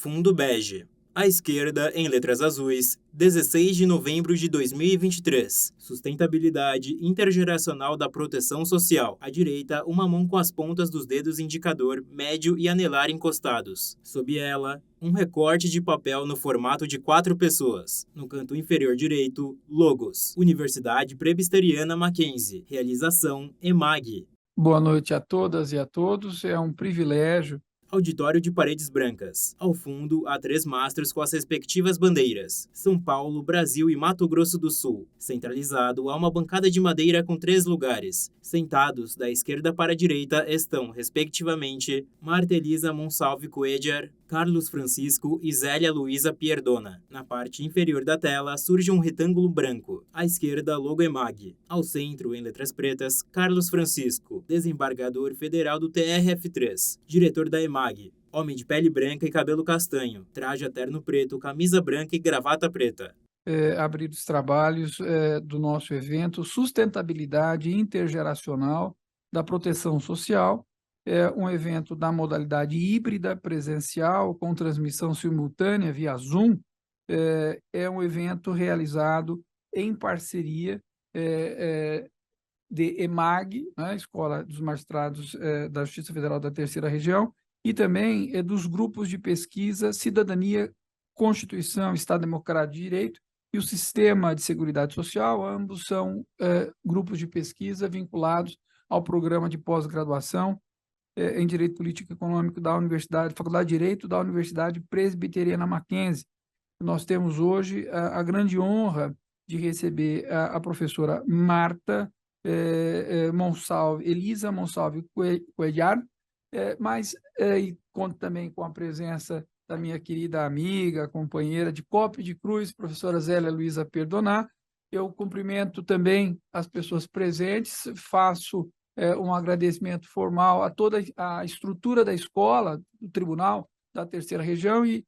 fundo bege. À esquerda, em letras azuis, 16 de novembro de 2023. Sustentabilidade intergeracional da proteção social. À direita, uma mão com as pontas dos dedos indicador, médio e anelar encostados. Sob ela, um recorte de papel no formato de 4 pessoas. No canto inferior direito, logos. Universidade Presbiteriana Mackenzie. Realização EMAG. Boa noite a todas e a todos. É um privilégio. Auditório de paredes brancas. Ao fundo, há 3 mastros com as respectivas bandeiras: São Paulo, Brasil e Mato Grosso do Sul. Centralizado, há uma bancada de madeira com 3 lugares. Sentados, da esquerda para a direita, estão, respectivamente, Marta Elisa Monsalve Cuellar, Carlos Francisco e Zélia Luiza Pierdona. Na parte inferior da tela, surge um retângulo branco. À esquerda, logo EMAG. Ao centro, em letras pretas, Carlos Francisco, desembargador federal do TRF3, diretor da EMAG. Homem de pele branca e cabelo castanho, traje terno preto, camisa branca e gravata preta. Abrir os trabalhos do nosso evento Sustentabilidade Intergeracional da Proteção Social. É um evento da modalidade híbrida presencial, com transmissão simultânea via Zoom. É um evento realizado em parceria de EMAG, né, Escola dos Magistrados da Justiça Federal da Terceira Região, e também dos grupos de pesquisa Cidadania, Constituição, Estado Democrático de Direito e o Sistema de Seguridade Social. Ambos são grupos de pesquisa vinculados ao programa de pós-graduação em Direito Político e Econômico da Faculdade de Direito da Universidade Presbiteriana Mackenzie. Nós temos hoje a grande honra de receber a professora Marta Elisa Monsalve Cuellar, mas e conto também com a presença da minha querida amiga, companheira de Cope de Cruz, professora Zélia Luiza Pierdona. Eu cumprimento também as pessoas presentes, faço um agradecimento formal a toda a estrutura da escola, do Tribunal da Terceira Região, e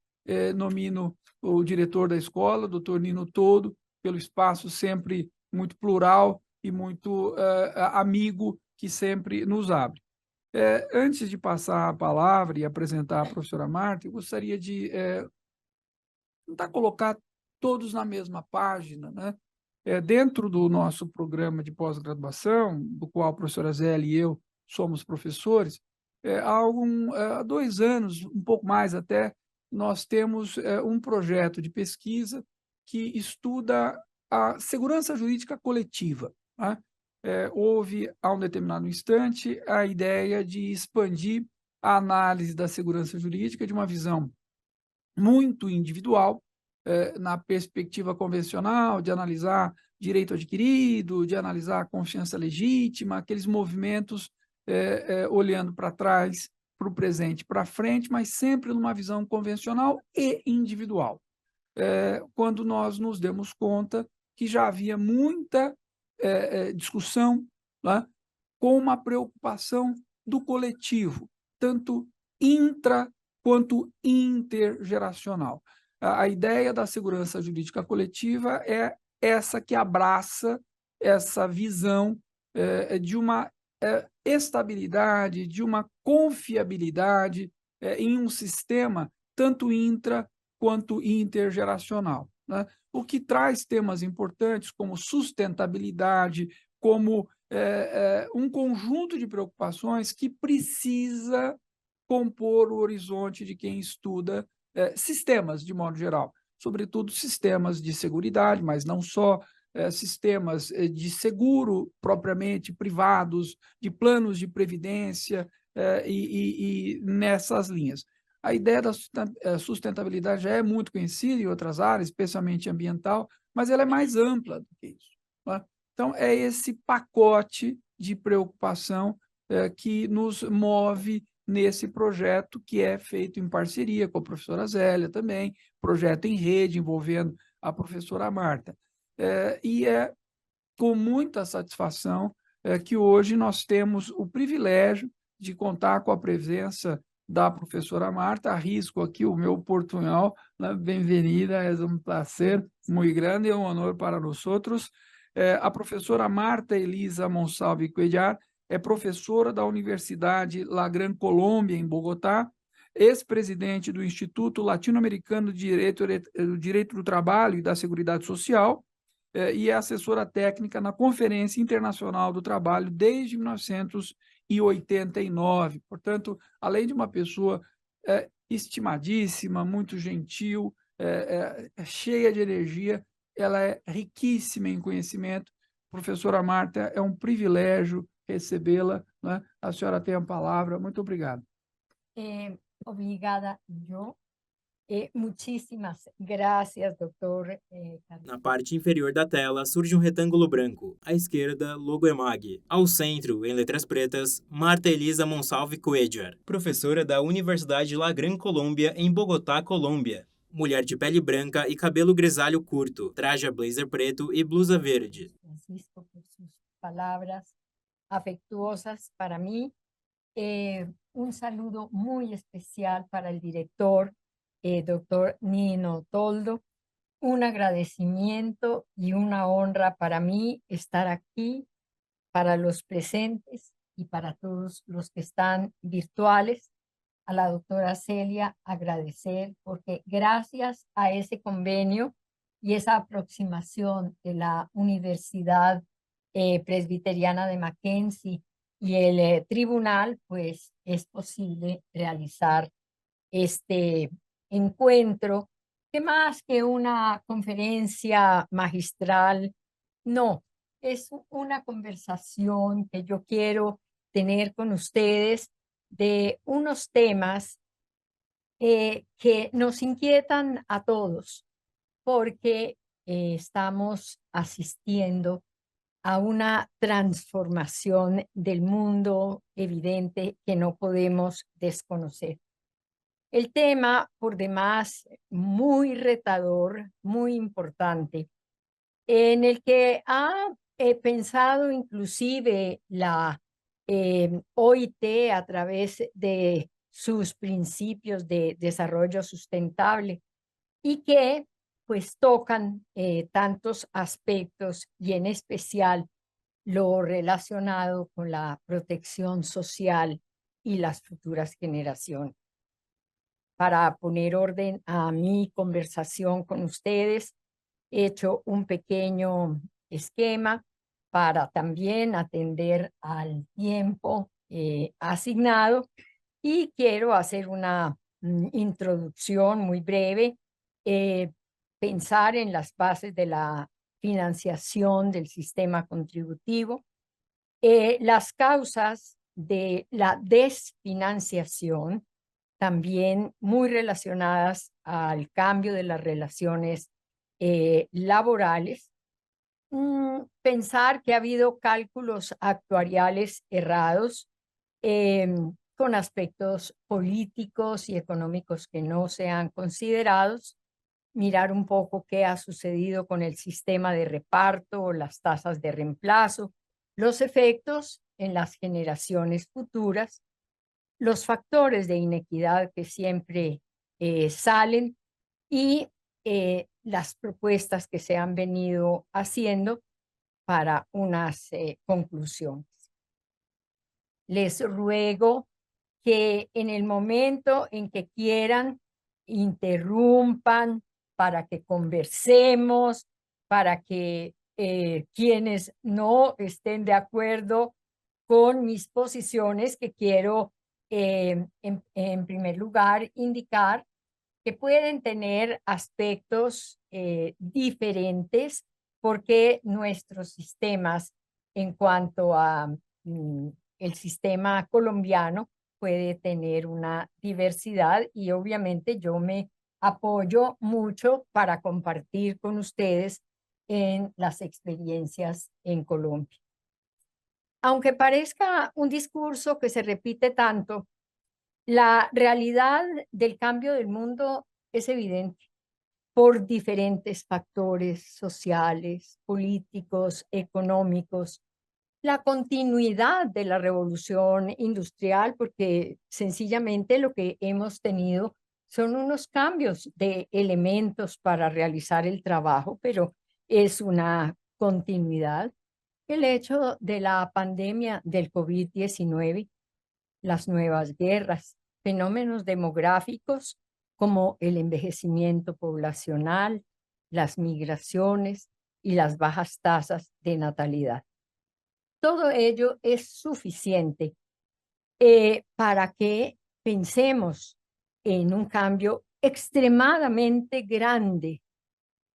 nomino o diretor da escola, doutor Nino Todo, pelo espaço sempre muito plural e muito amigo que sempre nos abre. Antes de passar a palavra e apresentar a professora Marta, eu gostaria de tentar colocar todos na mesma página, né? Dentro do nosso programa de pós-graduação, do qual a professora Zélia e eu somos professores, há 2 anos, um pouco mais até, nós temos um projeto de pesquisa que estuda a segurança jurídica coletiva, né? Houve, a um determinado instante, a ideia de expandir a análise da segurança jurídica de uma visão muito individual, na perspectiva convencional, de analisar direito adquirido, de analisar a confiança legítima, aqueles movimentos olhando para trás, para o presente, para frente, mas sempre numa visão convencional e individual. Quando nós nos demos conta que já havia muita discussão, né, com uma preocupação do coletivo, tanto intra quanto intergeracional. A ideia da segurança jurídica coletiva é essa que abraça essa visão de uma estabilidade, de uma confiabilidade em um sistema tanto intra quanto intergeracional, né? O que traz temas importantes como sustentabilidade, como um conjunto de preocupações que precisa compor o horizonte de quem estuda sistemas, de modo geral, sobretudo sistemas de seguridade, mas não só, sistemas de seguro propriamente privados, de planos de previdência e nessas linhas. A ideia da sustentabilidade já é muito conhecida em outras áreas, especialmente ambiental, mas ela é mais ampla do que isso, né? Então, é esse pacote de preocupação que nos move nesse projeto, que é feito em parceria com a professora Zélia também, projeto em rede envolvendo a professora Marta. E é com muita satisfação que hoje nós temos o privilégio de contar com a presença da professora Marta. Arrisco aqui o meu portunhol, né? Bem-vinda, é um prazer muito grande, é um honor para nós outros. A professora Marta Elisa Monsalve Cuellar é professora da Universidade La Gran Colômbia, em Bogotá, ex-presidente do Instituto Latino-Americano de Direito do Trabalho e da Seguridade Social, e é assessora técnica na Conferência Internacional do Trabalho desde 1989. Portanto, além de uma pessoa estimadíssima, muito gentil, cheia de energia, ela é riquíssima em conhecimento. Professora Marta, é um privilégio recebê-la, né? A senhora tem a palavra. Muito obrigado. Obrigada yo. Muchísimas gracias, doctor. Na parte inferior da tela surge um retângulo branco. À esquerda, logo EMAG. Ao centro, em letras pretas, Marta Elisa Monsalve Cuéllar, professora da Universidade La Gran Colômbia, em Bogotá, Colômbia. Mulher de pele branca e cabelo grisalho curto, traja blazer preto e blusa verde. Francisco, por sus palabras afectuosas para mí. Un saludo muy especial para el director, doctor Nino Toldo. Un agradecimiento y una honra para mí estar aquí, para los presentes y para todos los que están virtuales. A la doctora Celia agradecer porque gracias a ese convenio y esa aproximación de la Universidad Presbiteriana de Mackenzie y el tribunal, pues es posible realizar este encuentro, que más que una conferencia magistral, no, es una conversación que yo quiero tener con ustedes de unos temas que nos inquietan a todos, porque estamos asistiendo a una transformación del mundo evidente que no podemos desconocer. El tema, por demás, muy retador, muy importante, en el que ha pensado inclusive la OIT a través de sus principios de desarrollo sustentable y que pues tocan tantos aspectos y en especial lo relacionado con la protección social y las futuras generaciones. Para poner orden a mi conversación con ustedes, he hecho un pequeño esquema para también atender al tiempo asignado y quiero hacer una introducción muy breve, pensar en las bases de la financiación del sistema contributivo, las causas de la desfinanciación, también muy relacionadas al cambio de las relaciones laborales. Pensar que ha habido cálculos actuariales errados con aspectos políticos y económicos que no se han considerado. Mirar un poco qué ha sucedido con el sistema de reparto, las tasas de reemplazo, los efectos en las generaciones futuras, los factores de inequidad que siempre salen y las propuestas que se han venido haciendo para unas conclusiones. Les ruego que en el momento en que quieran, interrumpan para que conversemos, para que quienes no estén de acuerdo con mis posiciones, que quiero en primer lugar indicar que pueden tener aspectos diferentes porque nuestros sistemas en cuanto a el sistema colombiano puede tener una diversidad y obviamente yo me apoyo mucho para compartir con ustedes en las experiencias en Colombia. Aunque parezca un discurso que se repite tanto, la realidad del cambio del mundo es evidente por diferentes factores sociales, políticos, económicos, la continuidad de la revolución industrial, porque sencillamente lo que hemos tenido son unos cambios de elementos para realizar el trabajo, pero es una continuidad. El hecho de la pandemia del COVID-19, las nuevas guerras, fenómenos demográficos como el envejecimiento poblacional, las migraciones y las bajas tasas de natalidad. Todo ello es suficiente para que pensemos en un cambio extremadamente grande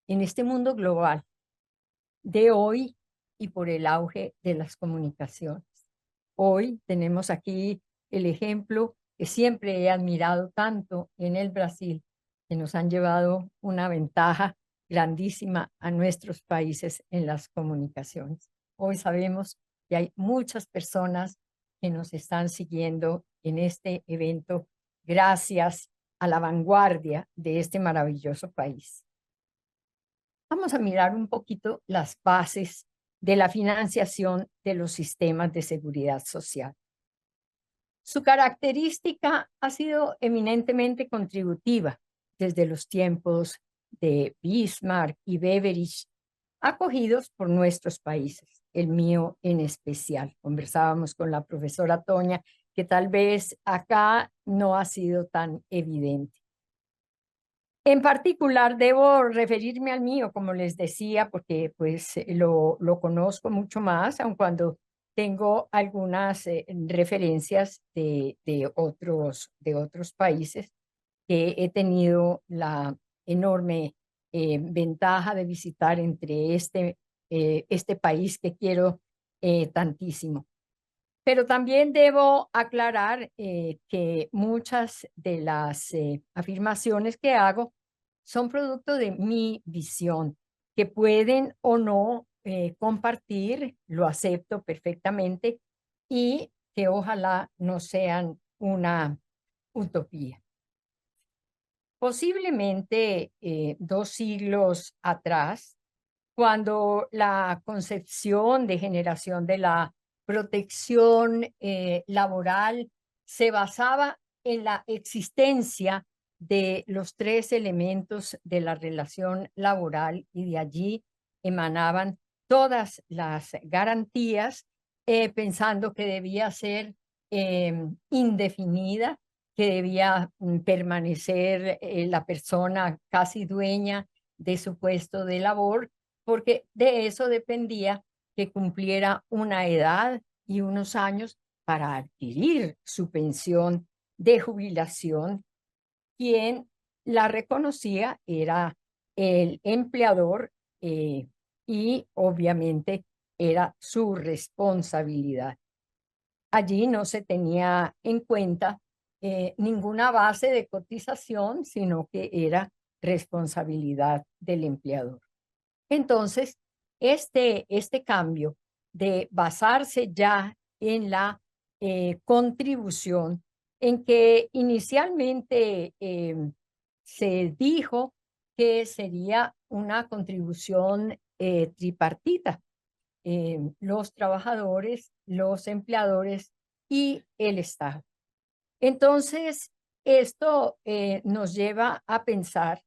en este mundo global de hoy y por el auge de las comunicaciones. Hoy tenemos aquí el ejemplo que siempre he admirado tanto en el Brasil, que nos han llevado una ventaja grandísima a nuestros países en las comunicaciones. Hoy sabemos que hay muchas personas que nos están siguiendo en este evento gracias a la vanguardia de este maravilloso país. Vamos a mirar un poquito las bases de la financiación de los sistemas de seguridad social. Su característica ha sido eminentemente contributiva desde los tiempos de Bismarck y Beveridge, acogidos por nuestros países, el mío en especial. Conversábamos con la profesora Toña, que tal vez acá no ha sido tan evidente. En particular, debo referirme al mío, como les decía, porque pues lo conozco mucho más, aun cuando tengo algunas referencias de otros países que he tenido la enorme ventaja de visitar entre este país que quiero tantísimo. Pero también debo aclarar que muchas de las afirmaciones que hago son producto de mi visión, que pueden o no compartir, lo acepto perfectamente, y que ojalá no sean una utopía. Posiblemente 2 siglos atrás, cuando la concepción de generación de la protección laboral se basaba en la existencia de los 3 elementos de la relación laboral y de allí emanaban todas las garantías, pensando que debía ser indefinida, que debía permanecer la persona casi dueña de su puesto de labor, porque de eso dependía que cumpliera una edad y unos años para adquirir su pensión de jubilación. Quien la reconocía era el empleador y obviamente era su responsabilidad. Allí no se tenía en cuenta ninguna base de cotización, sino que era responsabilidad del empleador. Entonces, este cambio de basarse ya en la contribución, en que inicialmente se dijo que sería una contribución tripartita, los trabajadores, los empleadores y el Estado. Entonces, esto nos lleva a pensar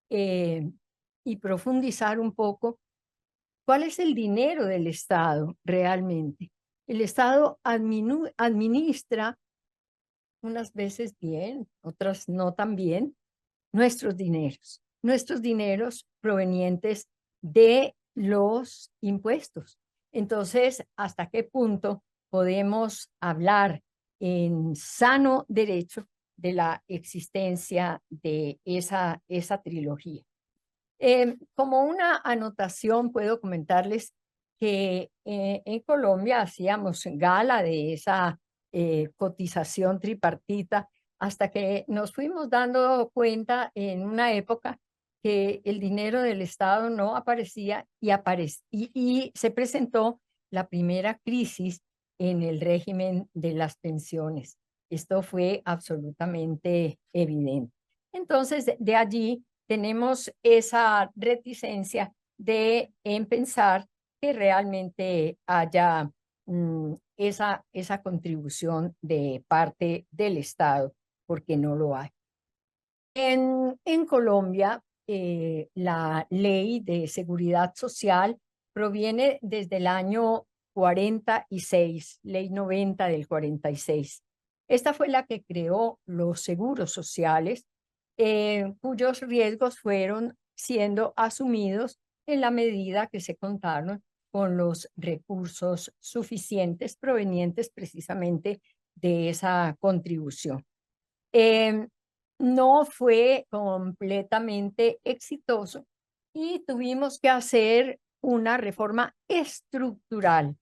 y profundizar un poco cuál es el dinero del Estado realmente. El Estado administra, unas veces bien, otras no tan bien, nuestros dineros provenientes de los impuestos. Entonces, ¿hasta qué punto podemos hablar en sano derecho de la existencia de esa trilogía? Como una anotación puedo comentarles que en Colombia hacíamos gala de esa cotización tripartita hasta que nos fuimos dando cuenta en una época que el dinero del Estado no aparecía y se presentó la primera crisis en el régimen de las pensiones. Esto fue absolutamente evidente. Entonces, de allí tenemos esa reticencia en pensar que realmente haya esa contribución de parte del Estado, porque no lo hay. En Colombia, la ley de seguridad social proviene desde el año 46, ley 90 del 46. Esta fue la que creó los seguros sociales, cuyos riesgos fueron siendo asumidos en la medida que se contaron con los recursos suficientes provenientes precisamente de esa contribución. No fue completamente exitoso y tuvimos que hacer una reforma estructural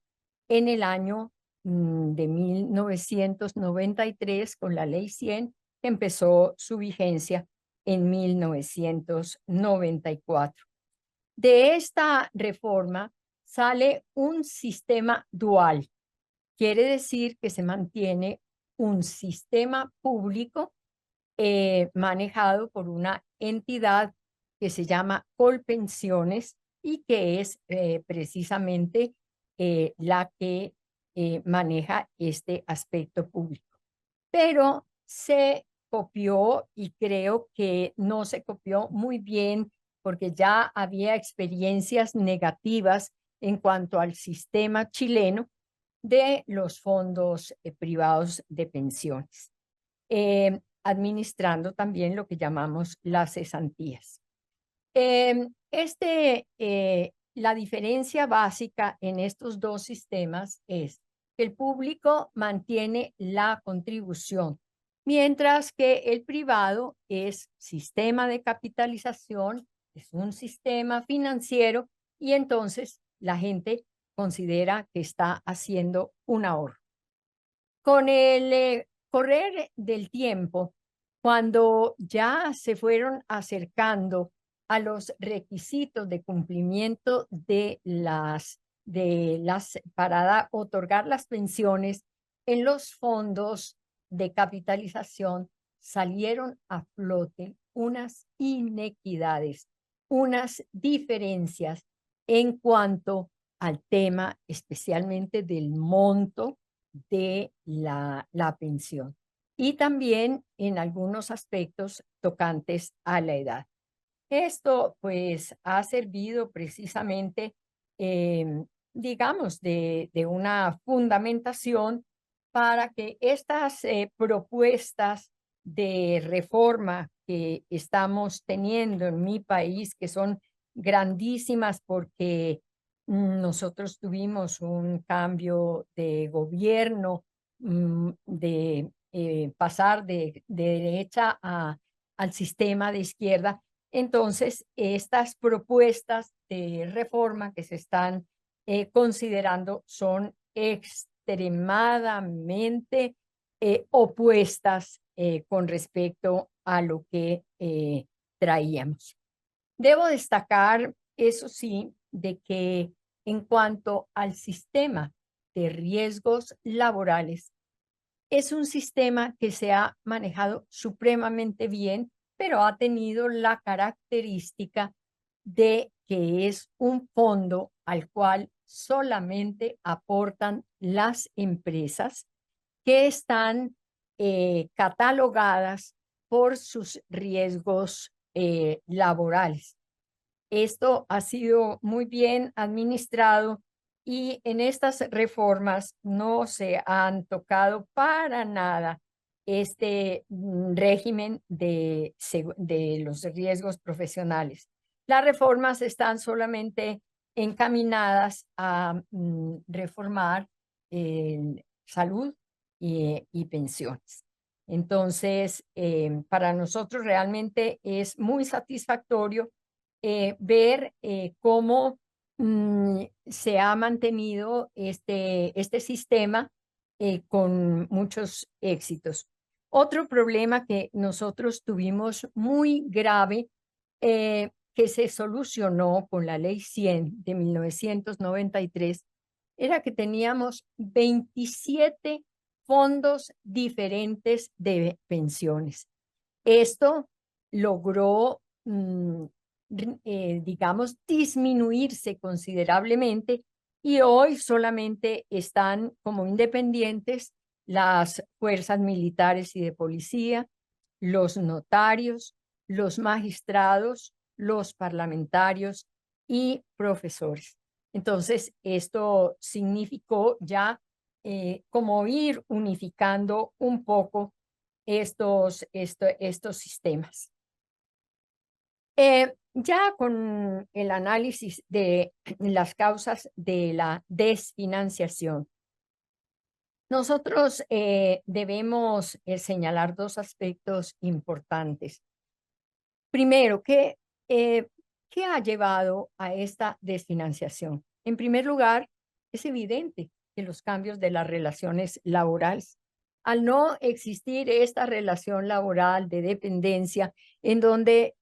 en el año de 1993 con la Ley 100, que empezó su vigencia en 1994. De esta reforma sale un sistema dual. Quiere decir que se mantiene un sistema público manejado por una entidad que se llama Colpensiones y que es precisamente la que maneja este aspecto público. Pero se copió, y creo que no se copió muy bien porque ya había experiencias negativas en cuanto al sistema chileno de los fondos privados de pensiones, administrando también lo que llamamos las cesantías. La diferencia básica en estos dos sistemas es que el público mantiene la contribución, mientras que el privado es sistema de capitalización, es un sistema financiero, y entonces la gente considera que está haciendo un ahorro. Con el correr del tiempo, cuando ya se fueron acercando a los requisitos de cumplimiento para otorgar las pensiones en los fondos de capitalización, salieron a flote unas inequidades, unas diferencias en cuanto al tema especialmente del monto de la pensión, y también en algunos aspectos tocantes a la edad. Esto pues ha servido precisamente, digamos, de una fundamentación para que estas propuestas de reforma que estamos teniendo en mi país, que son grandísimas porque nosotros tuvimos un cambio de gobierno, de pasar de derecha al sistema de izquierda. Entonces, estas propuestas de reforma que se están considerando son extremadamente opuestas con respecto a lo que traíamos. Debo destacar, eso sí, de que en cuanto al sistema de riesgos laborales, es un sistema que se ha manejado supremamente bien, pero ha tenido la característica de que es un fondo al cual solamente aportan las empresas que están catalogadas por sus riesgos laborales. Esto ha sido muy bien administrado y en estas reformas no se han tocado para nada este régimen de los riesgos profesionales. Las reformas están solamente encaminadas a reformar salud y pensiones. Entonces, para nosotros realmente es muy satisfactorio ver cómo se ha mantenido este sistema con muchos éxitos. Otro problema que nosotros tuvimos muy grave, que se solucionó con la Ley 100 de 1993, era que teníamos 27 fondos diferentes de pensiones. Esto logró digamos, disminuirse considerablemente, y hoy solamente están como independientes las fuerzas militares y de policía, los notarios, los magistrados, los parlamentarios y profesores. Entonces, esto significó ya como ir unificando un poco estos sistemas. Ya con el análisis de las causas de la desfinanciación, nosotros debemos señalar dos aspectos importantes. Primero, ¿qué ha llevado a esta desfinanciación? En primer lugar, es evidente que los cambios de las relaciones laborales, al no existir esta relación laboral de dependencia, en donde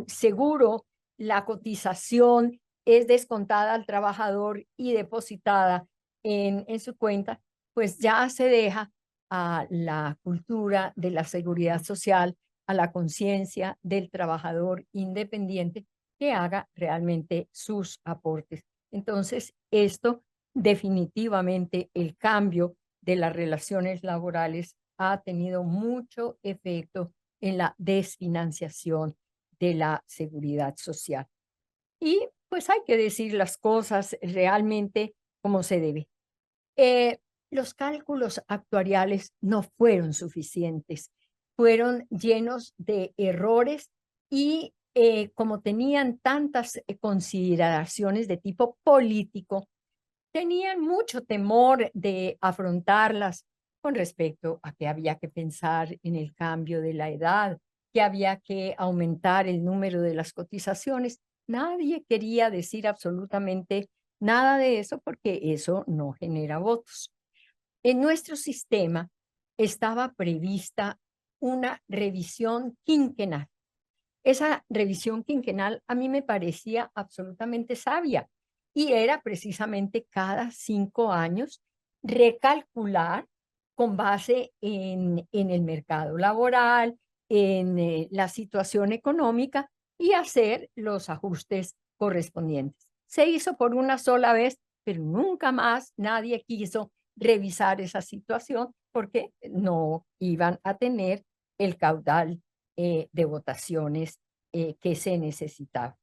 seguro la cotización es descontada al trabajador y depositada en su cuenta, pues ya se deja a la cultura de la seguridad social, a la conciencia del trabajador independiente que haga realmente sus aportes. Entonces, esto definitivamente, el cambio de las relaciones laborales ha tenido mucho efecto en la desfinanciación de la seguridad social. Y pues hay que decir las cosas realmente como se debe. Los cálculos actuariales no fueron suficientes, fueron llenos de errores y como tenían tantas consideraciones de tipo político, tenían mucho temor de afrontarlas con respecto a que había que pensar en el cambio de la edad, que había que aumentar el número de las cotizaciones. Nadie quería decir absolutamente nada de eso porque eso no genera votos. En nuestro sistema estaba prevista una revisión quinquenal. Esa revisión quinquenal a mí me parecía absolutamente sabia y era precisamente cada 5 años recalcular con base en el mercado laboral, en la situación económica y hacer los ajustes correspondientes. Se hizo por una sola vez, pero nunca más nadie quiso revisar esa situación porque no iban a tener el caudal de votaciones que se necesitaba.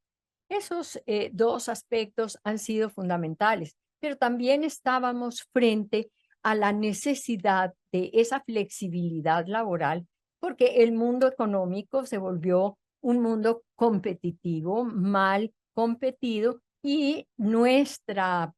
Esos dos aspectos han sido fundamentales, pero también estábamos frente a la necesidad de esa flexibilidad laboral, porque el mundo económico se volvió un mundo competitivo, mal competido, y nuestra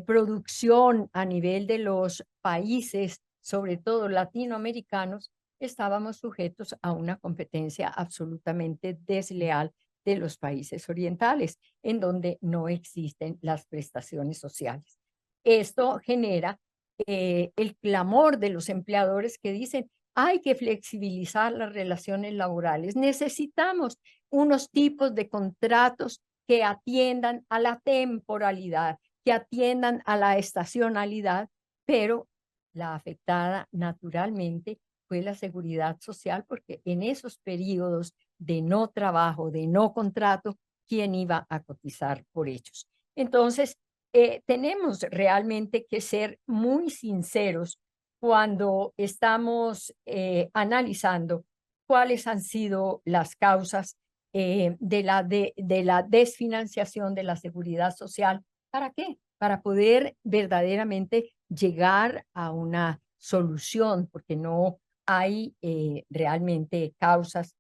producción a nivel de los países, sobre todo latinoamericanos, estábamos sujetos a una competencia absolutamente desleal de los países orientales, en donde no existen las prestaciones sociales. Esto genera el clamor de los empleadores que dicen, hay que flexibilizar las relaciones laborales, necesitamos unos tipos de contratos que atiendan a la temporalidad, que atiendan a la estacionalidad, pero la afectada naturalmente fue la seguridad social, porque en esos periodos de no trabajo, de no contrato, ¿quién iba a cotizar por ellos? Entonces, tenemos realmente que ser muy sinceros cuando estamos analizando cuáles han sido las causas de la desfinanciación de la seguridad social. ¿Para qué? Para poder verdaderamente llegar a una solución, porque no hay realmente causas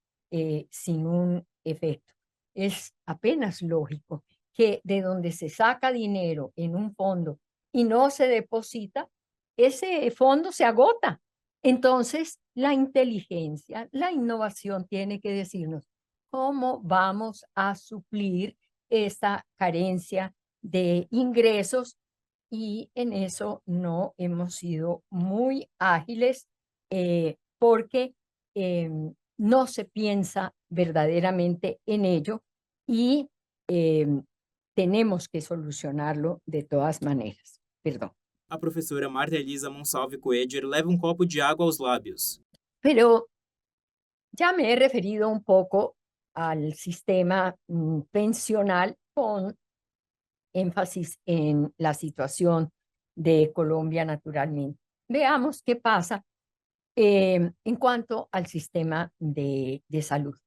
sin un efecto. Es apenas lógico que de donde se saca dinero en un fondo y no se deposita, ese fondo se agota. Entonces, la inteligencia, la innovación tiene que decirnos cómo vamos a suplir esta carencia de ingresos, y en eso no hemos sido muy ágiles porque no se piensa verdaderamente en ello y tenemos que solucionarlo de todas maneras. Perdón. A professora Marta Elisa Monsalve Coeder leva um copo de água aos lábios. Pero ya me he referido un poco al sistema pensional con énfasis en la situación de Colombia naturalmente. Veamos qué pasa en cuanto al sistema de salud.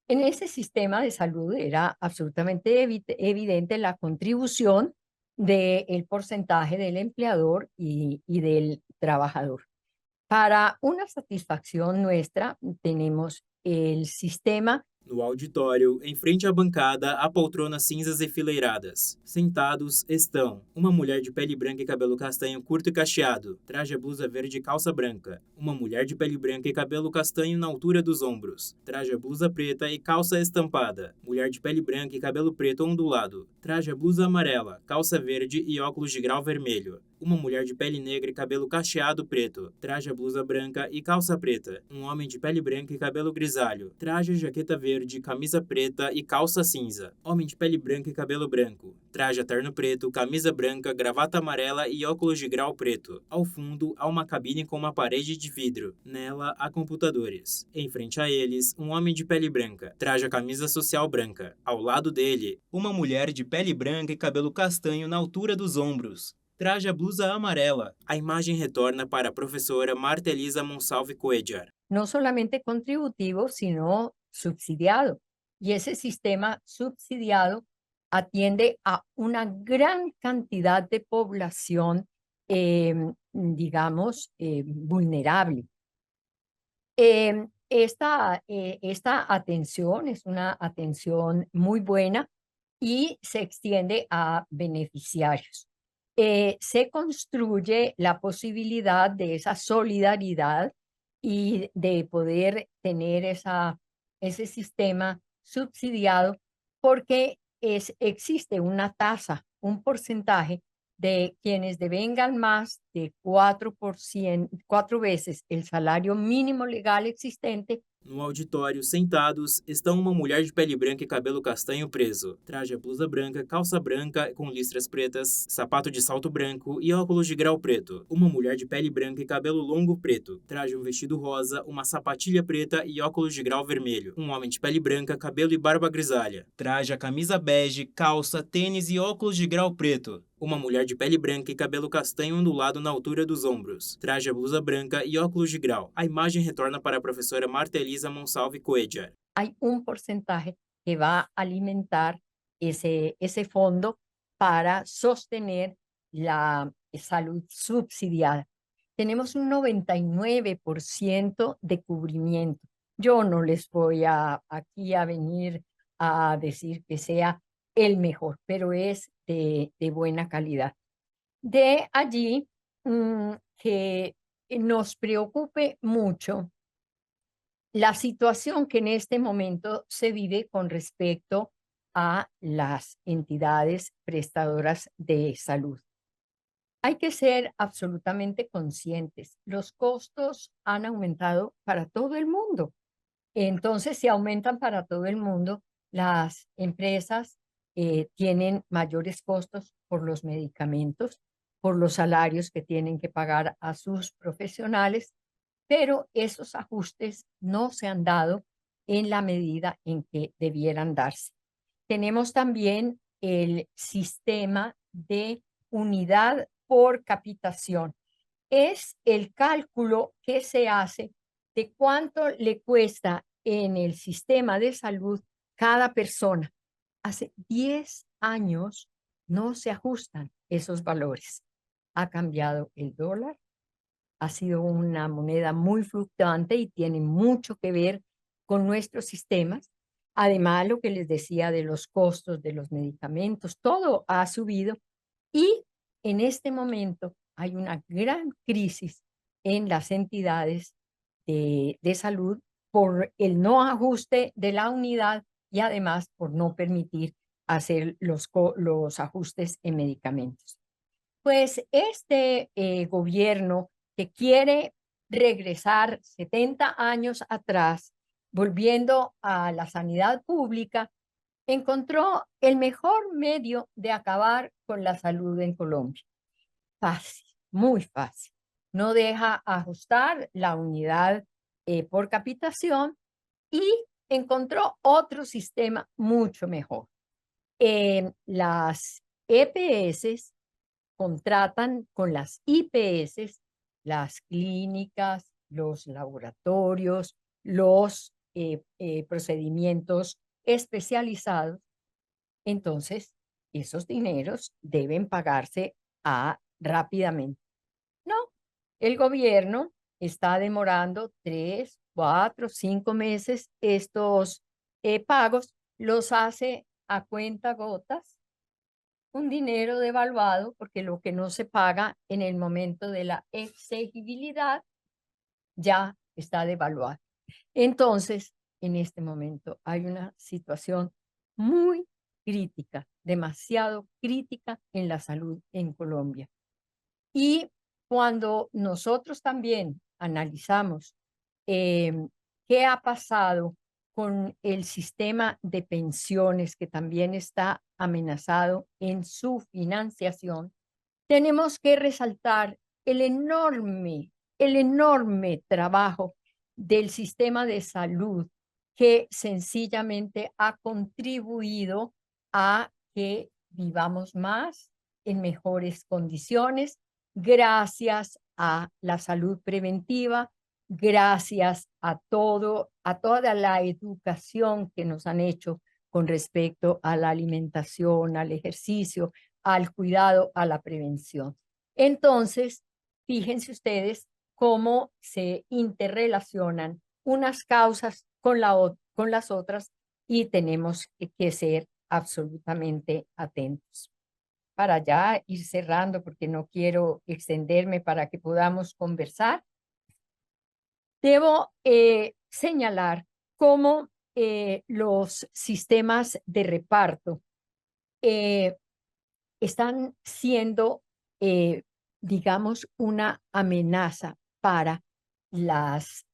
En ese sistema de salud era absolutamente evidente la contribución del porcentaje del empleador y del trabajador. Para una satisfacción nuestra, tenemos el sistema. No auditório, em frente à bancada, há poltronas cinzas enfileiradas. Sentados estão uma mulher de pele branca e cabelo castanho curto e cacheado, traje blusa verde e calça branca. Uma mulher de pele branca e cabelo castanho na altura dos ombros, traje blusa preta e calça estampada. Mulher de pele branca e cabelo preto ondulado, traje blusa amarela, calça verde e óculos de grau vermelho. Uma mulher de pele negra e cabelo cacheado preto, traje blusa branca e calça preta. Um homem de pele branca e cabelo grisalho, traje jaqueta verde, camisa preta e calça cinza. Homem de pele branca e cabelo branco, traje terno preto, camisa branca, gravata amarela e óculos de grau preto. Ao fundo, há uma cabine com uma parede de vidro. Nela, há computadores. Em frente a eles, um homem de pele branca, traje a camisa social branca. Ao lado dele, uma mulher de pele branca e cabelo castanho na altura dos ombros. Traje a blusa amarela. A imagem retorna para a professora Marta Elisa Monsalve Coellar. No solamente contributivo, sino subsidiado. Y ese sistema subsidiado atiende a una gran cantidad de población, digamos, vulnerable. Esta atención es una atención muy buena y se extiende a beneficiarios. Se construye la posibilidad de esa solidaridad y de poder tener ese sistema subsidiado porque existe una tasa, un porcentaje de quienes devengan más de 4 veces el salario mínimo legal existente. No auditório, sentados, estão uma mulher de pele branca e cabelo castanho preso. Traje a blusa branca, calça branca com listras pretas, sapato de salto branco e óculos de grau preto. Uma mulher de pele branca e cabelo longo preto. Traje um vestido rosa, uma sapatilha preta e óculos de grau vermelho. Um homem de pele branca, cabelo e barba grisalha. Traje a camisa bege, calça, tênis e óculos de grau preto. Uma mulher de pele branca e cabelo castanho ondulado na altura dos ombros. Traje a blusa branca e óculos de grau. A imagem retorna para a professora Marta Elisa Monsalve Coellar. Hay un porcentaje que va a alimentar ese fondo para sostener la salud subsidiada. Tenemos un 99% de cubrimiento. Yo no les voy aquí a venir a decir que sea el mejor, pero es de buena calidad. De allí que nos preocupe mucho la situación que en este momento se vive con respecto a las entidades prestadoras de salud. Hay que ser absolutamente conscientes. Los costos han aumentado para todo el mundo. Entonces, si aumentan para todo el mundo, las empresas tienen mayores costos por los medicamentos, por los salarios que tienen que pagar a sus profesionales, pero esos ajustes no se han dado en la medida en que debieran darse. Tenemos también el sistema de unidad por capitación. Es el cálculo que se hace de cuánto le cuesta en el sistema de salud cada persona. Hace 10 años no se ajustan esos valores. Ha cambiado el dólar, ha sido una moneda muy fluctuante y tiene mucho que ver con nuestros sistemas. Además, lo que les decía de los costos de los medicamentos, todo ha subido y en este momento hay una gran crisis en las entidades de salud por el no ajuste de la unidad y además por no permitir hacer los ajustes en medicamentos. Pues este gobierno que quiere regresar 70 años atrás, volviendo a la sanidad pública, encontró el mejor medio de acabar con la salud en Colombia. Fácil, muy fácil. No deja ajustar la unidad por capitación y encontró otro sistema mucho mejor. Las EPS contratan con las IPS, las clínicas, los laboratorios, los procedimientos especializados. Entonces, esos dineros deben pagarse rápidamente. No, el gobierno está demorando 3, 4, 5 meses estos pagos, los hace a cuentagotas, un dinero devaluado, porque lo que no se paga en el momento de la exigibilidad ya está devaluado. Entonces, en este momento hay una situación muy crítica, demasiado crítica en la salud en Colombia. Y cuando nosotros también analizamos qué ha pasado con el sistema de pensiones, que también está amenazado en su financiación, tenemos que resaltar el enorme trabajo del sistema de salud, que sencillamente ha contribuido a que vivamos más en mejores condiciones, gracias a la salud preventiva, gracias a toda la educación que nos han hecho con respecto a la alimentación, al ejercicio, al cuidado, a la prevención. Entonces, fíjense ustedes cómo se interrelacionan unas causas con las otras, y tenemos que ser absolutamente atentos. Para ya ir cerrando, porque no quiero extenderme para que podamos conversar, debo señalar cómo los sistemas de reparto están siendo, digamos, una amenaza para las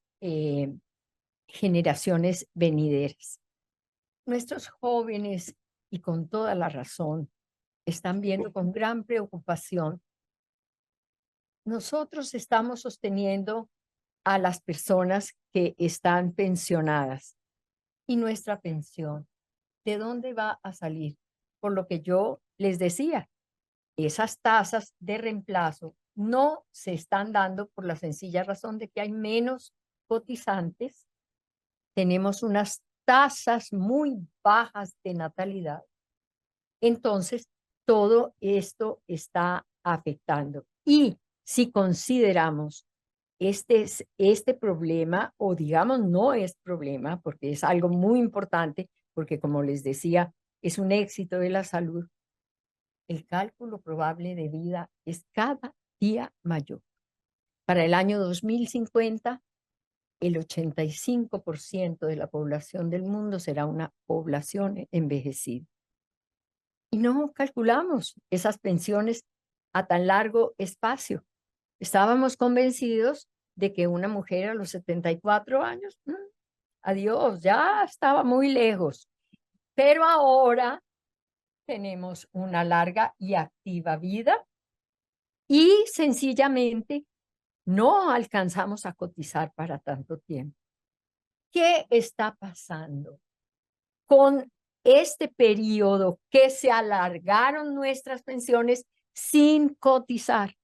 generaciones venideras. Nuestros jóvenes, y con toda la razón, están viendo con gran preocupación. Nosotros estamos sosteniendo a las personas que están pensionadas, y nuestra pensión, ¿de dónde va a salir? Por lo que yo les decía, esas tasas de reemplazo no se están dando por la sencilla razón de que hay menos cotizantes. Tenemos unas tasas muy bajas de natalidad. Entonces, todo esto está afectando. Y si consideramos este problema, o digamos no es problema, porque es algo muy importante, porque como les decía, es un éxito de la salud, el cálculo probable de vida es cada día mayor. Para el año 2050, el 85% de la población del mundo será una población envejecida. Y no calculamos esas pensiones a tan largo espacio. Estábamos convencidos de que una mujer a los 74 años, adiós, ya estaba muy lejos. Pero ahora tenemos una larga y activa vida, y sencillamente no alcanzamos a cotizar para tanto tiempo. ¿Qué está pasando con este periodo que se alargaron nuestras pensiones sin cotizar?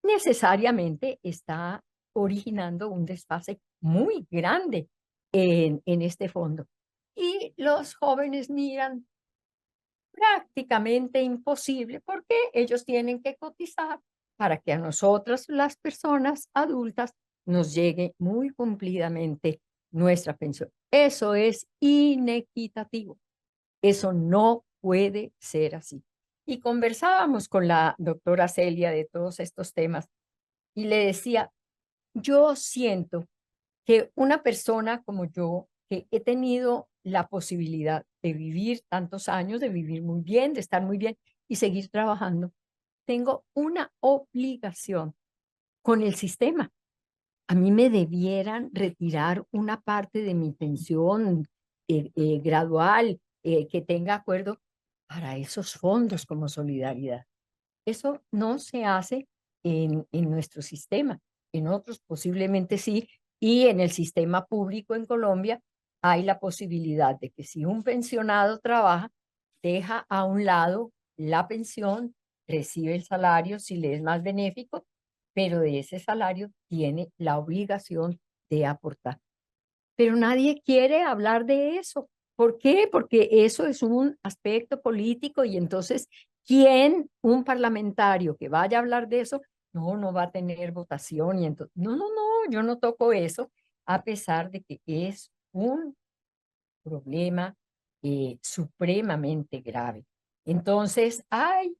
Necesariamente está originando un desfase muy grande en este fondo. Y los jóvenes miran prácticamente imposible, porque ellos tienen que cotizar para que a nosotras, las personas adultas, nos llegue muy cumplidamente nuestra pensión. Eso es inequitativo. Eso no puede ser así. Y conversábamos con la doctora Celia de todos estos temas, y le decía, yo siento que una persona como yo, que he tenido la posibilidad de vivir tantos años, de vivir muy bien, de estar muy bien y seguir trabajando, tengo una obligación con el sistema. A mí me debieran retirar una parte de mi pensión gradual, que tenga acuerdo para esos fondos como solidaridad. Eso no se hace en nuestro sistema. En otros posiblemente sí, y en el sistema público en Colombia hay la posibilidad de que si un pensionado trabaja, deja a un lado la pensión, recibe el salario si le es más benéfico, pero de ese salario tiene la obligación de aportar. Pero nadie quiere hablar de eso, ¿Por qué? Porque eso es un aspecto político y entonces, un parlamentario que vaya a hablar de eso, no va a tener votación y entonces, no, yo no toco eso, a pesar de que es un problema supremamente grave. Entonces, hay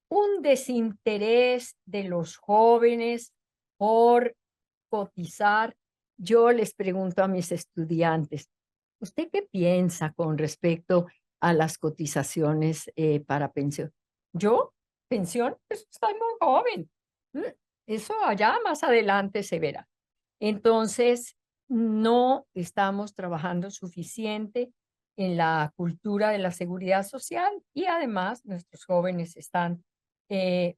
un desinterés de los jóvenes por cotizar. Yo les pregunto a mis estudiantes, ¿usted qué piensa con respecto a las cotizaciones para pensión? Yo, pensión, pues estoy muy joven. Mm, Eso allá más adelante se verá. Entonces, no estamos trabajando suficiente en la cultura de la seguridad social y además nuestros jóvenes están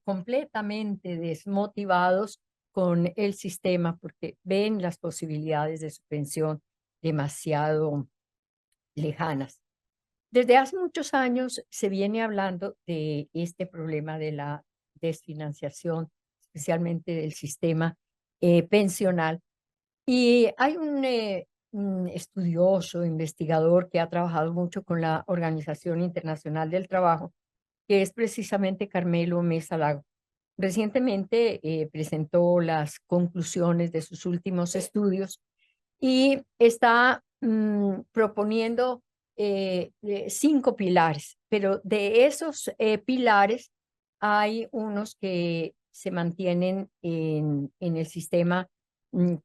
completamente desmotivados con el sistema porque ven las posibilidades de su pensión demasiado lejanas. Desde hace muchos años se viene hablando de este problema de la desfinanciación, especialmente del sistema pensional. Y hay un estudioso, investigador que ha trabajado mucho con la Organización Internacional del Trabajo, que es precisamente Carmelo Mesa Lago. Recientemente presentó las conclusiones de sus últimos estudios y está proponiendo 5 pilares, pero de esos pilares hay unos que se mantienen en el sistema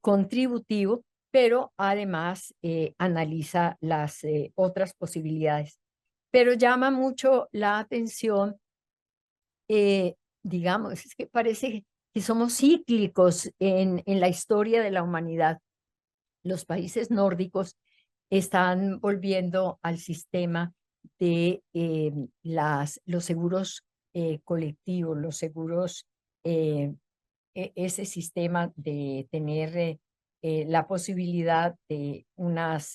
contributivo, pero además analiza las otras posibilidades. Pero llama mucho la atención, digamos, es que parece que somos cíclicos en la historia de la humanidad. Los países nórdicos están volviendo al sistema de los seguros colectivos, los seguros, ese sistema de tener la posibilidad de unas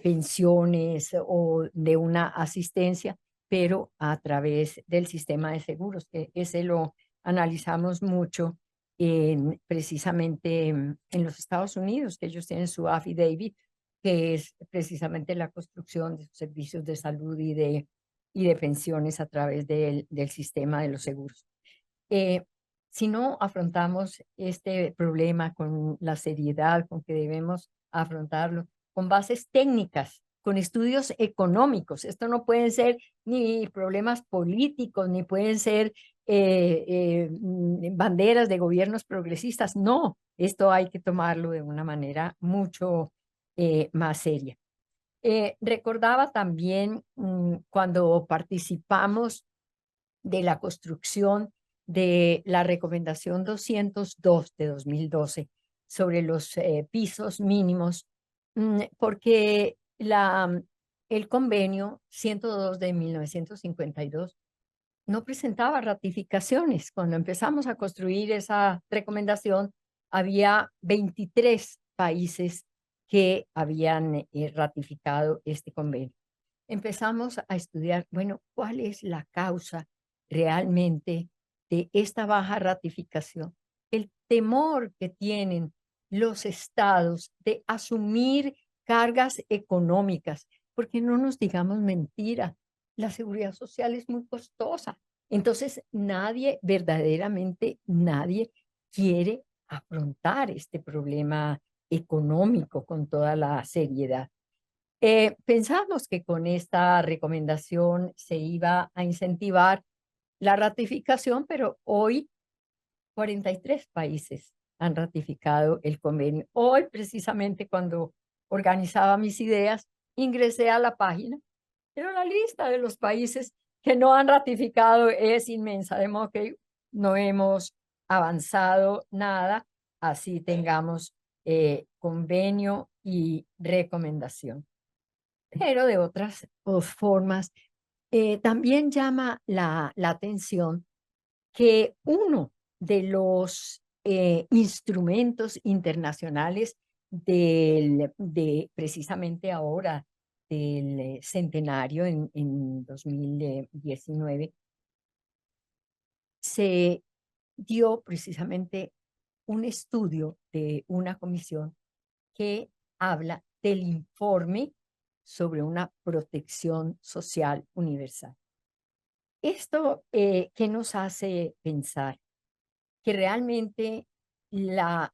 pensiones o de una asistencia, pero a través del sistema de seguros, que ese lo analizamos mucho precisamente en los Estados Unidos, que ellos tienen su affidavit, que es precisamente la construcción de servicios de salud y de pensiones a través del sistema de los seguros. Si no afrontamos este problema con la seriedad con que debemos afrontarlo, con bases técnicas, con estudios económicos, esto no pueden ser ni problemas políticos, ni pueden ser banderas de gobiernos progresistas, no, esto hay que tomarlo de una manera mucho más seria. Recordaba también cuando participamos de la construcción de la recomendación 202 de 2012 sobre los pisos mínimos, porque el convenio 102 de 1952 no presentaba ratificaciones. Cuando empezamos a construir esa recomendación, había 23 países que habían ratificado este convenio. Empezamos a estudiar, bueno, ¿cuál es la causa realmente de esta baja ratificación? El temor que tienen los estados de asumir cargas económicas, porque no nos digamos mentira, la seguridad social es muy costosa. Entonces, verdaderamente nadie quiere afrontar este problema económico con toda la seriedad. Pensamos que con esta recomendación se iba a incentivar la ratificación, pero hoy 43 países han ratificado el convenio. Hoy, precisamente cuando organizaba mis ideas, ingresé a la página, pero la lista de los países que no han ratificado es inmensa, de modo que no hemos avanzado nada, así tengamos convenio y recomendación. Pero de otras formas, también llama la atención que uno de los instrumentos internacionales precisamente ahora del centenario en 2019, se dio precisamente un estudio de una comisión que habla del informe sobre una protección social universal. Esto ¿qué nos hace pensar? Que realmente la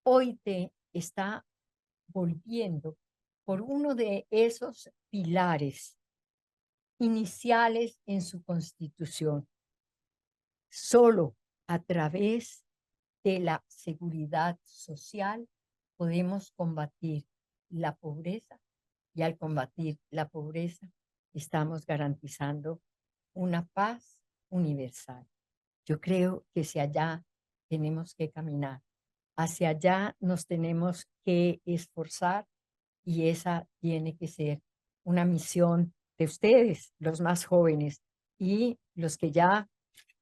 OIT está volviendo por uno de esos pilares iniciales en su constitución. Solo a través de la seguridad social podemos combatir la pobreza, y al combatir la pobreza estamos garantizando una paz universal. Yo creo que hacia allá tenemos que caminar, hacia allá nos tenemos que esforzar, y esa tiene que ser una misión de ustedes, los más jóvenes, y los que ya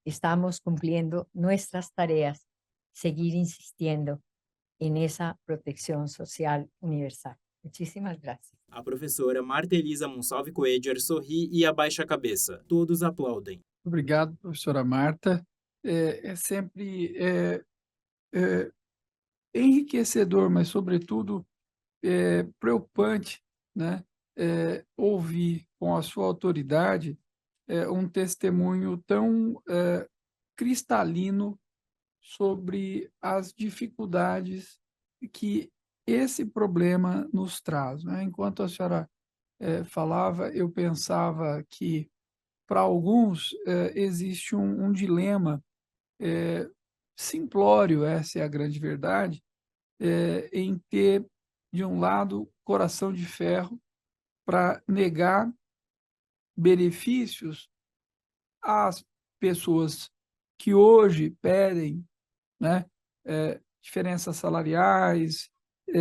estamos cumpliendo nuestras tareas, seguir insistiendo en esa protección social universal. Muchísimas gracias. A professora Marta Elisa Monsalve Coedger sorri e abaixa a cabeça. Todos aplaudem. Obrigado, professora Marta. É sempre enriquecedor, mas, sobretudo, preocupante, né? Ouvir com a sua autoridade um testemunho tão cristalino sobre as dificuldades que esse problema nos traz, né? Enquanto a senhora falava, eu pensava que, para alguns, existe um dilema simplório, essa é a grande verdade, em ter, de um lado, coração de ferro para negar benefícios às pessoas que hoje pedem, né, diferenças salariais,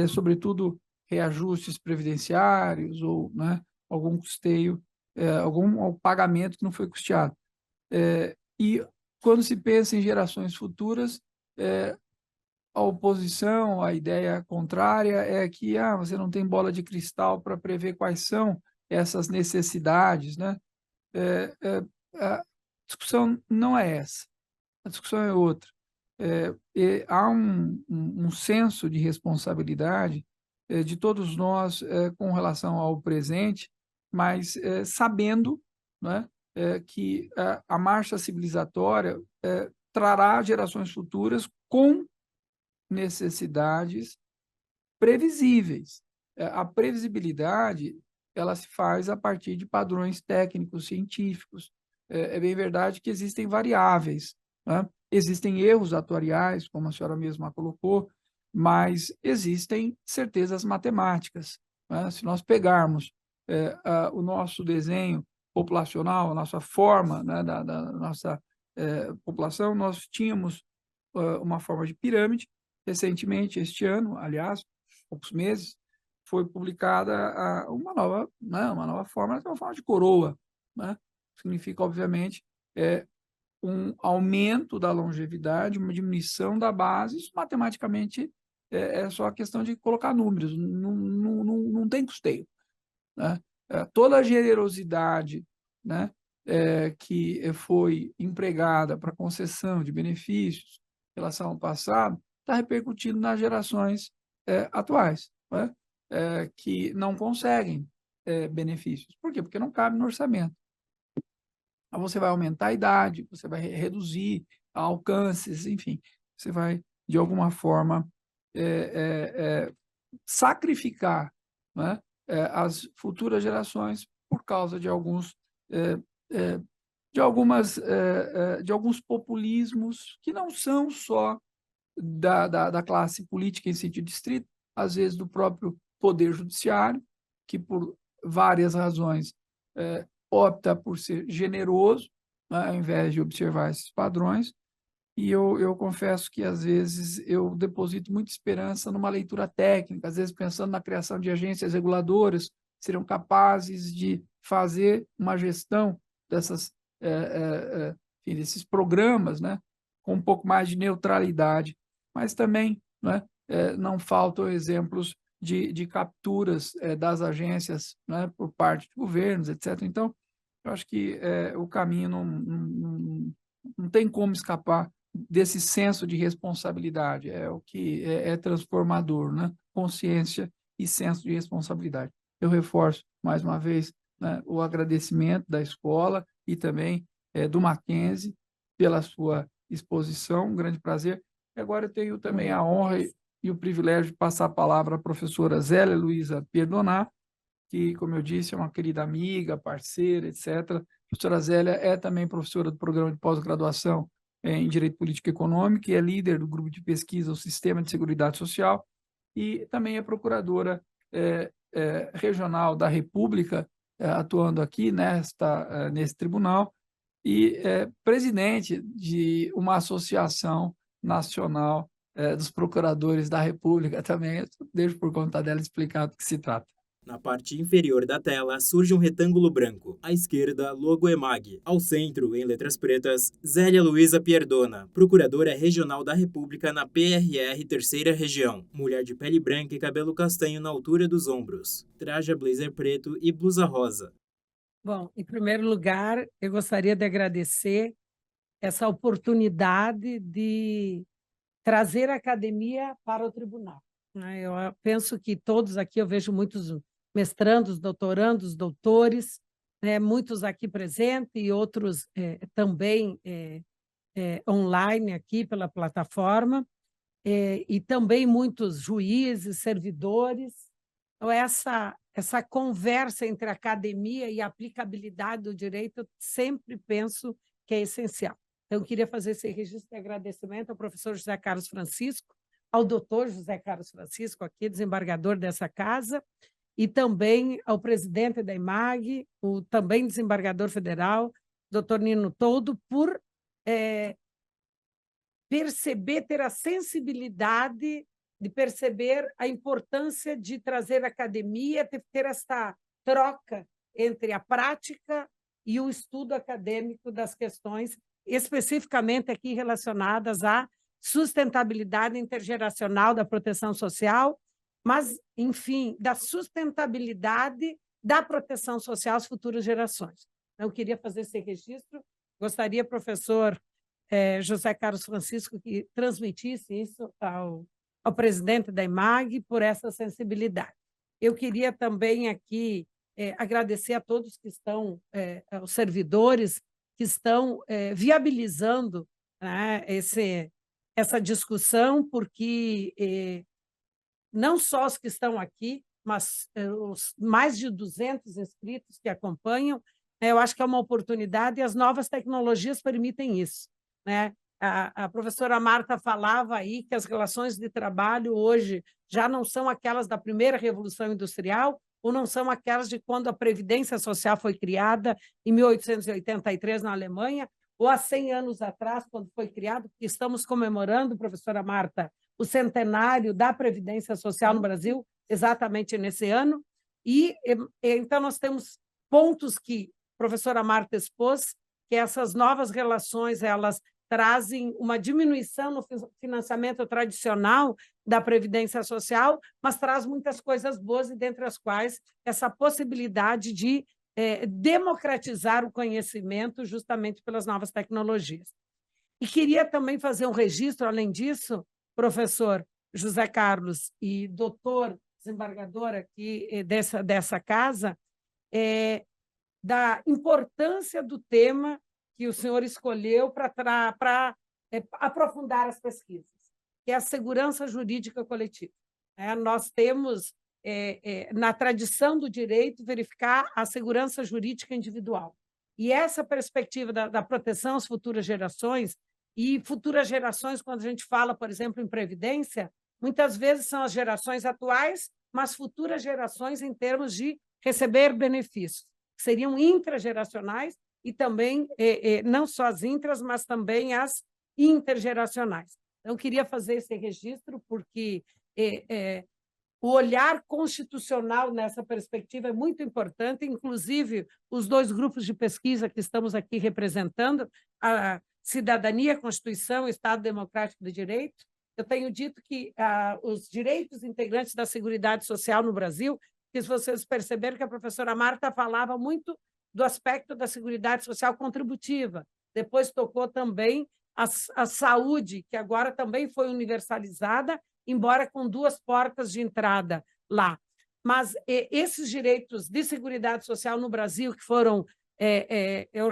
sobretudo reajustes previdenciários ou, né, algum custeio, algum pagamento que não foi custeado. E quando se pensa em gerações futuras, a oposição, a ideia contrária é que você não tem bola de cristal para prever quais são essas necessidades, né? A discussão não é essa, a discussão é outra. Há um senso de responsabilidade de todos nós com relação ao presente, mas sabendo, né, que a marcha civilizatória trará gerações futuras com necessidades previsíveis. A previsibilidade, ela se faz a partir de padrões técnicos, científicos. É bem verdade que existem variáveis, né? Existem erros atuariais, como a senhora mesma colocou, mas existem certezas matemáticas, né? Se nós pegarmos o nosso desenho populacional, a nossa forma, né, da nossa população, nós tínhamos uma forma de pirâmide. Recentemente, este ano, aliás, poucos meses, foi publicada uma nova forma, uma forma de coroa, né? Significa, obviamente, um aumento da longevidade, uma diminuição da base. Isso, matematicamente, é só a questão de colocar números, não tem custeio, né? Toda a generosidade, né, que foi empregada para concessão de benefícios em relação ao passado está repercutindo nas gerações atuais, né, que não conseguem benefícios. Por quê? Porque não cabe no orçamento. Então, você vai aumentar a idade, você vai reduzir alcances, enfim, você vai, de alguma forma, sacrificar, né, as futuras gerações por causa de alguns populismos que não são só da classe política em sentido estrito, às vezes do próprio poder judiciário, que por várias razões opta por ser generoso, né, ao invés de observar esses padrões. E eu confesso que, às vezes, eu deposito muita esperança numa leitura técnica, às vezes pensando na criação de agências reguladoras que seriam capazes de fazer uma gestão desses programas, né, com um pouco mais de neutralidade. Mas também, né, não faltam exemplos de capturas das agências, né, por parte de governos, etc. Então, eu acho que o caminho não tem como escapar desse senso de responsabilidade. É o que é transformador, né? Consciência e senso de responsabilidade. eu reforço mais uma vez, né, o agradecimento da escola e também do Mackenzie pela sua exposição, um grande prazer. E agora eu tenho também a honra e o privilégio de passar a palavra à professora Zélia Luiza Perdonar, que, como eu disse, é uma querida amiga, parceira, etc. A professora Zélia é também professora do programa de pós-graduação em Direito Político e Econômico e é líder do grupo de pesquisa O Sistema de Seguridade Social e também é procuradora regional da República, atuando aqui nesse tribunal, e presidente de uma associação nacional dos procuradores da República também. Eu deixo por conta dela explicar do que se trata. Na parte inferior da tela surge um retângulo branco. À esquerda, logo EMAG. Ao centro, em letras pretas, Zélia Luiza Pierdona, Procuradora Regional da República na PRR Terceira Região. Mulher de pele branca e cabelo castanho na altura dos ombros. Traja blazer preto e blusa rosa. Bom, em primeiro lugar, eu gostaria de agradecer essa oportunidade de trazer a academia para o tribunal. Eu penso que todos aqui, eu vejo muitos mestrandos, doutorandos, doutores, muitos aqui presentes e outros também online aqui pela plataforma, e também muitos juízes, servidores. Então, essa conversa entre a academia e a aplicabilidade do direito, eu sempre penso que é essencial. Então, eu queria fazer esse registro de agradecimento ao professor José Carlos Francisco, ao doutor José Carlos Francisco, aqui, desembargador dessa casa, e também ao presidente da IMAG, o também desembargador federal, doutor Nino Toldo, por perceber, ter a sensibilidade de perceber a importância de trazer a academia, ter essa troca entre a prática e o estudo acadêmico das questões, especificamente aqui relacionadas à sustentabilidade intergeracional da proteção social, mas, enfim, da sustentabilidade da proteção social às futuras gerações. Então, eu queria fazer esse registro. Gostaria, professor José Carlos Francisco, que transmitisse isso ao presidente da IMAG por essa sensibilidade. Eu queria também aqui agradecer a todos que estão, aos servidores que estão viabilizando, né, essa discussão, porque não só os que estão aqui, mas os mais de 200 inscritos que acompanham, eu acho que é uma oportunidade e as novas tecnologias permitem isso, né? A professora Marta falava aí que as relações de trabalho hoje já não são aquelas da primeira Revolução Industrial ou não são aquelas de quando a Previdência Social foi criada em 1883 na Alemanha ou há 100 anos atrás, quando foi criado, porque estamos comemorando, professora Marta, o centenário da Previdência Social no Brasil, exatamente nesse ano. E então nós temos pontos que a professora Marta expôs, que essas novas relações, elas trazem uma diminuição no financiamento tradicional da Previdência Social, mas traz muitas coisas boas, e dentre as quais essa possibilidade de democratizar o conhecimento justamente pelas novas tecnologias. E queria também fazer um registro, além disso, professor José Carlos e doutor desembargador aqui dessa casa, da importância do tema que o senhor escolheu para aprofundar as pesquisas, que é a segurança jurídica coletiva. Nós temos, na tradição do direito, verificar a segurança jurídica individual. E essa perspectiva da proteção às futuras gerações, e futuras gerações, quando a gente fala, por exemplo, em previdência, muitas vezes são as gerações atuais, mas futuras gerações em termos de receber benefícios, que seriam intrageracionais e também, não só as intras, mas também as intergeracionais. Então, eu queria fazer esse registro porque o olhar constitucional nessa perspectiva é muito importante, inclusive os dois grupos de pesquisa que estamos aqui representando, a Cidadania, Constituição e Estado Democrático de Direito. Eu tenho dito que os direitos integrantes da Seguridade Social no Brasil, que se vocês perceberam que a professora Marta falava muito do aspecto da Seguridade Social contributiva, depois tocou também a saúde, que agora também foi universalizada, embora com duas portas de entrada lá. mas esses direitos de seguridade social no Brasil, que foram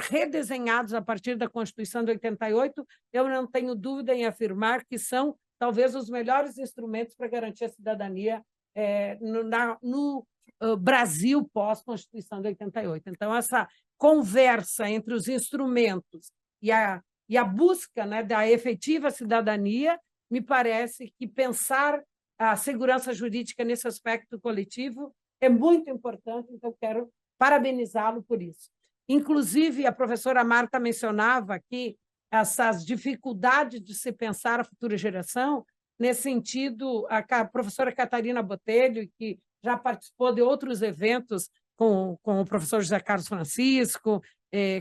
redesenhados a partir da Constituição de 88, eu não tenho dúvida em afirmar que são talvez os melhores instrumentos para garantir a cidadania no Brasil pós-Constituição de 88. Então, essa conversa entre os instrumentos e a busca, né, da efetiva cidadania, me parece que pensar a segurança jurídica nesse aspecto coletivo é muito importante, então quero parabenizá-lo por isso. Inclusive, a professora Marta mencionava aqui essas dificuldades de se pensar a futura geração, nesse sentido, a professora Catarina Botelho, que já participou de outros eventos com o professor José Carlos Francisco,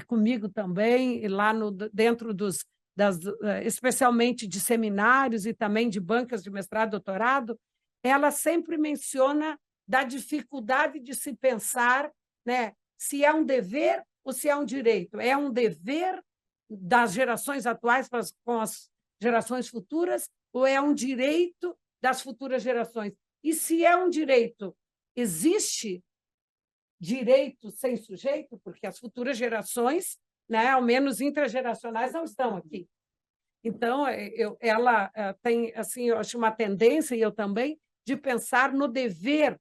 comigo também, lá dentro especialmente de seminários e também de bancas de mestrado e doutorado, ela sempre menciona da dificuldade de se pensar, né, se é um dever ou se é um direito. É um dever das gerações atuais com as gerações futuras ou é um direito das futuras gerações? E se é um direito, existe direito sem sujeito? Porque as futuras gerações, né, ao menos intrageracionais, não estão aqui. Então, ela tem, assim, eu acho uma tendência, e eu também, de pensar no dever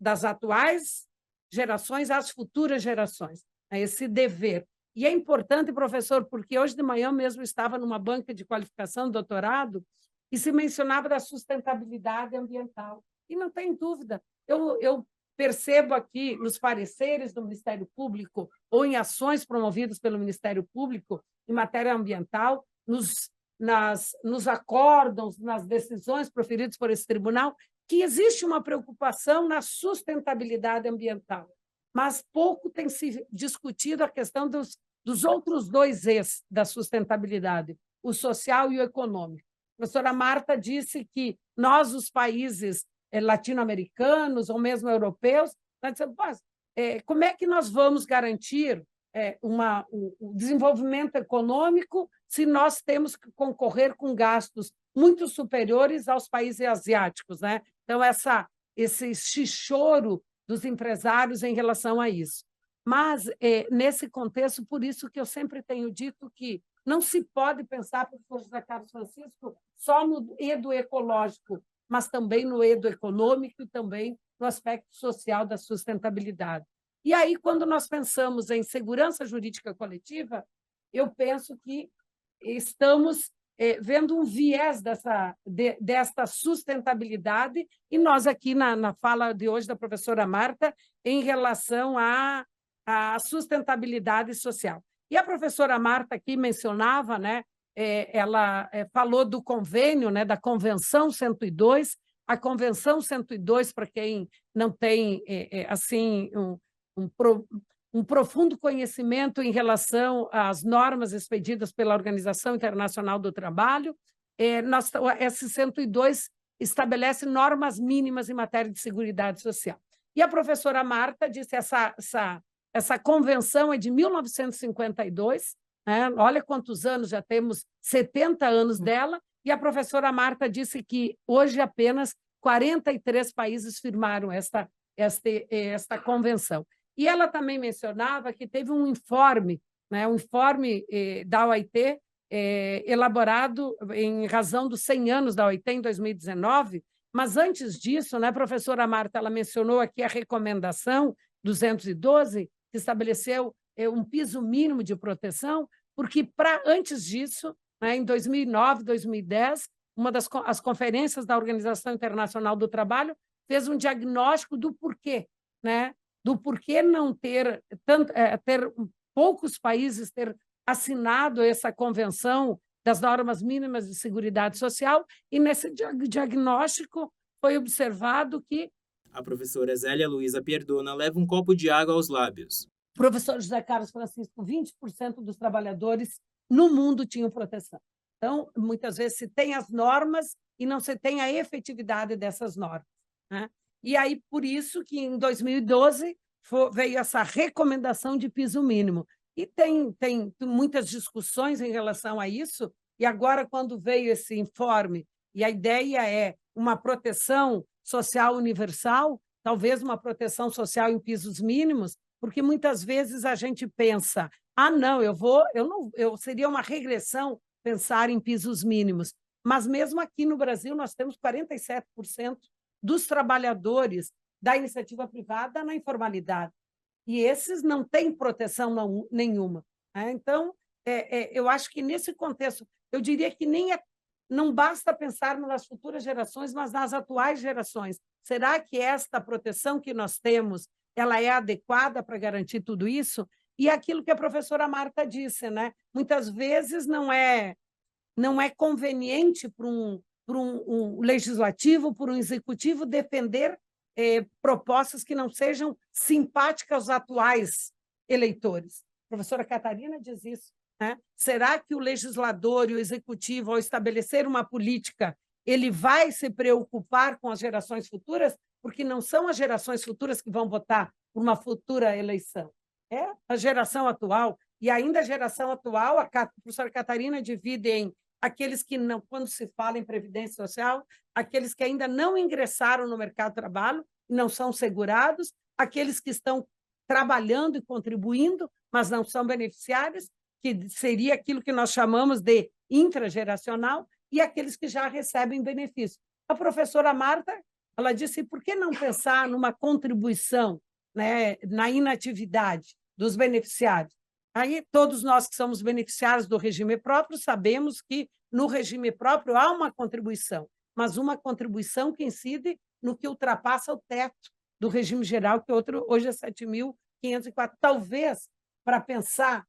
das atuais gerações às futuras gerações, esse dever. E é importante, professor, porque hoje de manhã mesmo estava numa banca de qualificação, doutorado, e se mencionava da sustentabilidade ambiental. E não tem dúvida, eu percebo aqui nos pareceres do Ministério Público ou em ações promovidas pelo Ministério Público em matéria ambiental, nos acórdãos, nas decisões proferidas por esse tribunal, que existe uma preocupação na sustentabilidade ambiental, mas pouco tem se discutido a questão dos outros dois E's da sustentabilidade, o social e o econômico. A professora Marta disse que nós, os países latino-americanos ou mesmo europeus, nós dizemos, como é que nós vamos garantir o desenvolvimento econômico se nós temos que concorrer com gastos muito superiores aos países asiáticos, né? Então, esse choro dos empresários em relação a isso. Mas, nesse contexto, por isso que eu sempre tenho dito que não se pode pensar, professor José Carlos Francisco, só no edo ecológico, mas também no edo econômico e também no aspecto social da sustentabilidade. E aí, quando nós pensamos em segurança jurídica coletiva, eu penso que estamos vendo um viés desta sustentabilidade, e nós aqui na fala de hoje da professora Marta, em relação à sustentabilidade social. E a professora Marta aqui mencionava, né, ela falou do convênio, né, da Convenção 102. A Convenção 102, para quem não tem assim um profundo conhecimento em relação às normas expedidas pela Organização Internacional do Trabalho, esse 102 estabelece normas mínimas em matéria de seguridade social. E a professora Marta disse essa convenção é de 1952, né? Olha quantos anos, já temos 70 anos dela, e a professora Marta disse que hoje apenas 43 países firmaram esta convenção. E ela também mencionava que teve um informe, né, da OIT, elaborado em razão dos 100 anos da OIT em 2019, mas antes disso, né, a professora Marta, ela mencionou aqui a recomendação 212, que estabeleceu um piso mínimo de proteção, porque antes disso, né, em 2009, 2010, uma das conferências da Organização Internacional do Trabalho fez um diagnóstico do porquê, né, do porquê não ter poucos países ter assinado essa convenção das normas mínimas de seguridade social, e nesse diagnóstico foi observado que a professora Zélia Luiza Pierdona leva um copo de água aos lábios. Professor José Carlos Francisco, 20% dos trabalhadores no mundo tinham proteção. Então, muitas vezes se tem as normas e não se tem a efetividade dessas normas, né? E aí, por isso que em 2012 veio essa recomendação de piso mínimo. E tem muitas discussões em relação a isso, e agora, quando veio esse informe, e a ideia é uma proteção social universal, talvez uma proteção social em pisos mínimos, porque muitas vezes a gente pensa, ah, não, seria uma regressão pensar em pisos mínimos. Mas mesmo aqui no Brasil, nós temos 47% dos trabalhadores da iniciativa privada na informalidade. E esses não têm proteção nenhuma. Né? Então, eu acho que nesse contexto, eu diria que não basta pensar nas futuras gerações, mas nas atuais gerações. Será que esta proteção que nós temos ela é adequada para garantir tudo isso? E aquilo que a professora Marta disse, né? Muitas vezes não é conveniente para um legislativo, para um executivo defender propostas que não sejam simpáticas aos atuais eleitores. A professora Catarina diz isso. Né? Será que o legislador e o executivo, ao estabelecer uma política, ele vai se preocupar com as gerações futuras? Porque não são as gerações futuras que vão votar por uma futura eleição. É a geração atual. E ainda a geração atual, a professora Catarina divide em aqueles que, não, quando se fala em previdência social, aqueles que ainda não ingressaram no mercado de trabalho e não são segurados, aqueles que estão trabalhando e contribuindo, mas não são beneficiários, que seria aquilo que nós chamamos de intrageracional, e aqueles que já recebem benefício. A professora Marta, ela disse, por que não pensar numa contribuição, né, na inatividade dos beneficiários? Aí, todos nós que somos beneficiários do regime próprio sabemos que no regime próprio há uma contribuição, mas uma contribuição que incide no que ultrapassa o teto do regime geral, que hoje é 7.504. Talvez, para pensar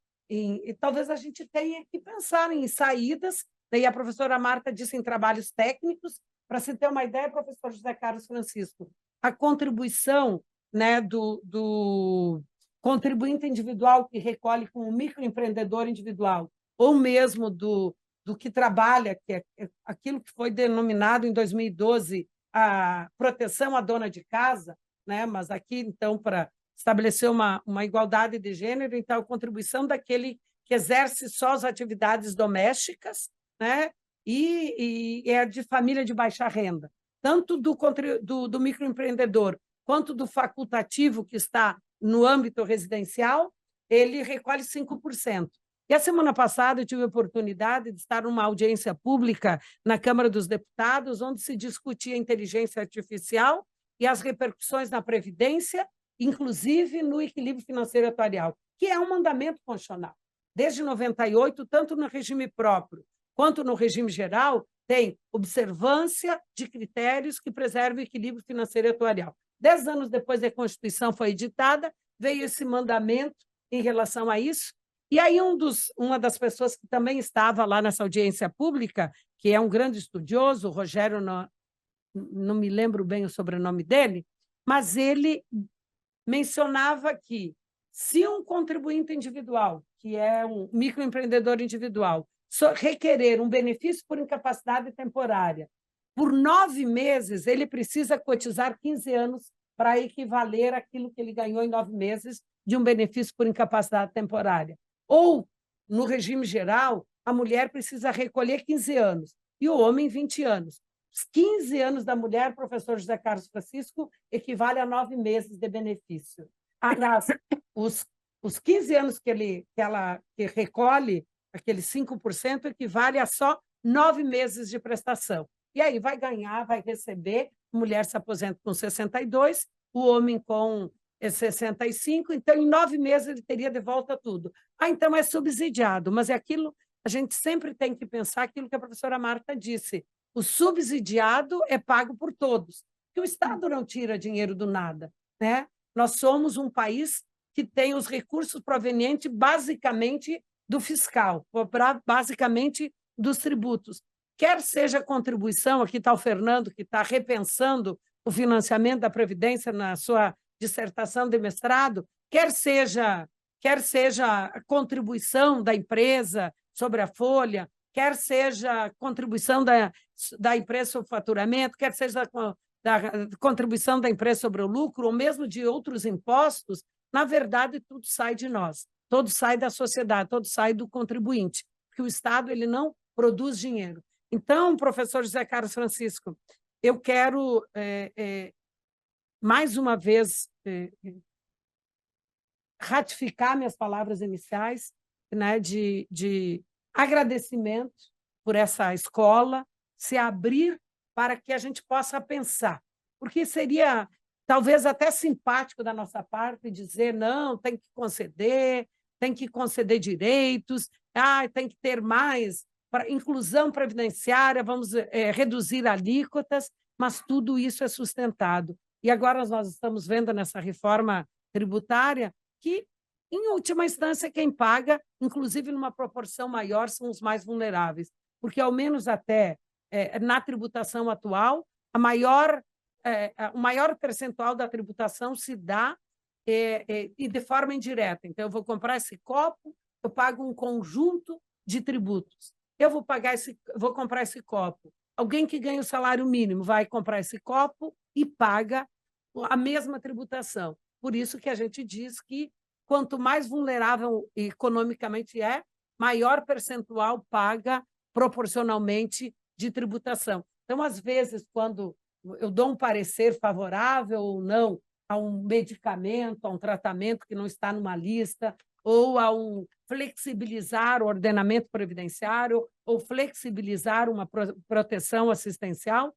talvez a gente tenha que pensar em saídas, daí a professora Marta disse em trabalhos técnicos, para se ter uma ideia, professor José Carlos Francisco, a contribuição, né, do contribuinte individual que recolhe com o microempreendedor individual, ou mesmo do que trabalha, que é aquilo que foi denominado em 2012 a proteção à dona de casa, né? Mas aqui, então, para estabelecer uma igualdade de gênero, então, a contribuição daquele que exerce só as atividades domésticas, né? E é de família de baixa renda, tanto do microempreendedor quanto do facultativo que está no âmbito residencial, ele recolhe 5%. E a semana passada eu tive a oportunidade de estar numa audiência pública na Câmara dos Deputados, onde se discutia a inteligência artificial e as repercussões na Previdência, inclusive no equilíbrio financeiro atuarial, que é um mandamento constitucional. Desde 98, tanto no regime próprio quanto no regime geral, tem observância de critérios que preservam o equilíbrio financeiro atuarial. 10 anos depois da Constituição foi editada, veio esse mandamento em relação a isso, e aí uma das pessoas que também estava lá nessa audiência pública, que é um grande estudioso, o Rogério, não me lembro bem o sobrenome dele, mas ele mencionava que se um contribuinte individual, que é um microempreendedor individual, requerer um benefício por incapacidade temporária, por 9 meses, ele precisa cotizar 15 anos para equivaler àquilo que ele ganhou em 9 meses de um benefício por incapacidade temporária. Ou, no regime geral, a mulher precisa recolher 15 anos e o homem 20 anos. Os 15 anos da mulher, professor José Carlos Francisco, equivale a 9 meses de benefício. Aliás, os 15 anos que ela recolhe, aqueles 5%, equivale a só 9 meses de prestação. E aí vai ganhar, vai receber, a mulher se aposenta com 62, o homem com 65, então em 9 meses ele teria de volta tudo. Então é subsidiado, mas é aquilo, a gente sempre tem que pensar aquilo que a professora Marta disse, o subsidiado é pago por todos, porque o Estado não tira dinheiro do nada, né? Nós somos um país que tem os recursos provenientes basicamente do fiscal, basicamente dos tributos. Quer seja contribuição, aqui está o Fernando, que está repensando o financiamento da Previdência na sua dissertação de mestrado, quer seja a contribuição da empresa sobre a folha, quer seja a contribuição da empresa sobre o faturamento, quer seja da contribuição da empresa sobre o lucro, ou mesmo de outros impostos, na verdade, tudo sai de nós, todo sai da sociedade, todo sai do contribuinte, porque o Estado ele não produz dinheiro. Então, professor José Carlos Francisco, eu quero mais uma vez, ratificar minhas palavras iniciais, né, de agradecimento por essa escola, se abrir para que a gente possa pensar. Porque seria talvez até simpático da nossa parte dizer, não, tem que conceder direitos, tem que ter mais inclusão previdenciária, vamos reduzir alíquotas, mas tudo isso é sustentado. E agora nós estamos vendo nessa reforma tributária que, em última instância, quem paga, inclusive numa proporção maior, são os mais vulneráveis, porque, ao menos até na tributação atual, o maior percentual da tributação se dá e de forma indireta. Então, eu vou comprar esse copo, eu pago um conjunto de tributos. Eu vou comprar esse copo. Alguém que ganha o salário mínimo vai comprar esse copo e paga a mesma tributação. Por isso que a gente diz que quanto mais vulnerável economicamente maior percentual paga proporcionalmente de tributação. Então, às vezes, quando eu dou um parecer favorável ou não a um medicamento, a um tratamento que não está numa lista, ou a flexibilizar o ordenamento previdenciário, ou flexibilizar uma proteção assistencial,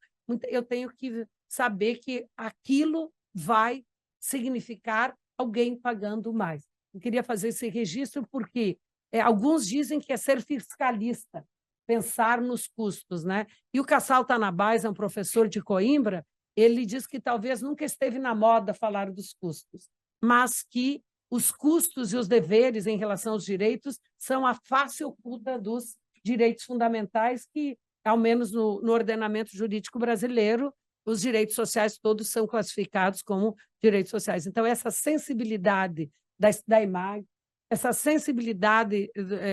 eu tenho que saber que aquilo vai significar alguém pagando mais. Eu queria fazer esse registro porque alguns dizem que é ser fiscalista, pensar nos custos, né? E o Cassal Tanabás é um professor de Coimbra, ele diz que talvez nunca esteve na moda falar dos custos, mas que os custos e os deveres em relação aos direitos são a face oculta dos direitos fundamentais que, ao menos no ordenamento jurídico brasileiro, os direitos sociais todos são classificados como direitos sociais. Então, essa sensibilidade da IMAG, essa sensibilidade,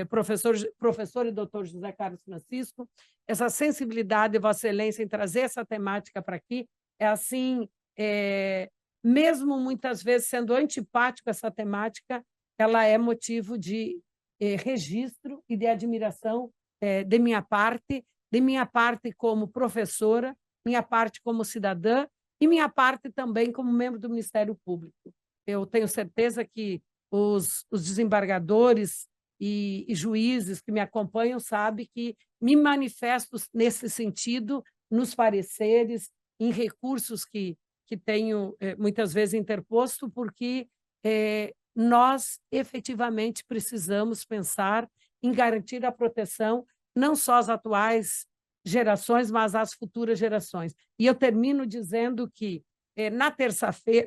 professor e doutor José Carlos Francisco, essa sensibilidade, Vossa Excelência, em trazer essa temática para aqui, assim, mesmo muitas vezes sendo antipático essa temática, ela é motivo de registro e de admiração de minha parte como professora, minha parte como cidadã e minha parte também como membro do Ministério Público. Eu tenho certeza que os desembargadores e juízes que me acompanham sabem que me manifesto nesse sentido nos pareceres, em recursos que tenho muitas vezes interposto, porque nós efetivamente precisamos pensar em garantir a proteção não só às atuais gerações, mas às futuras gerações. E eu termino dizendo que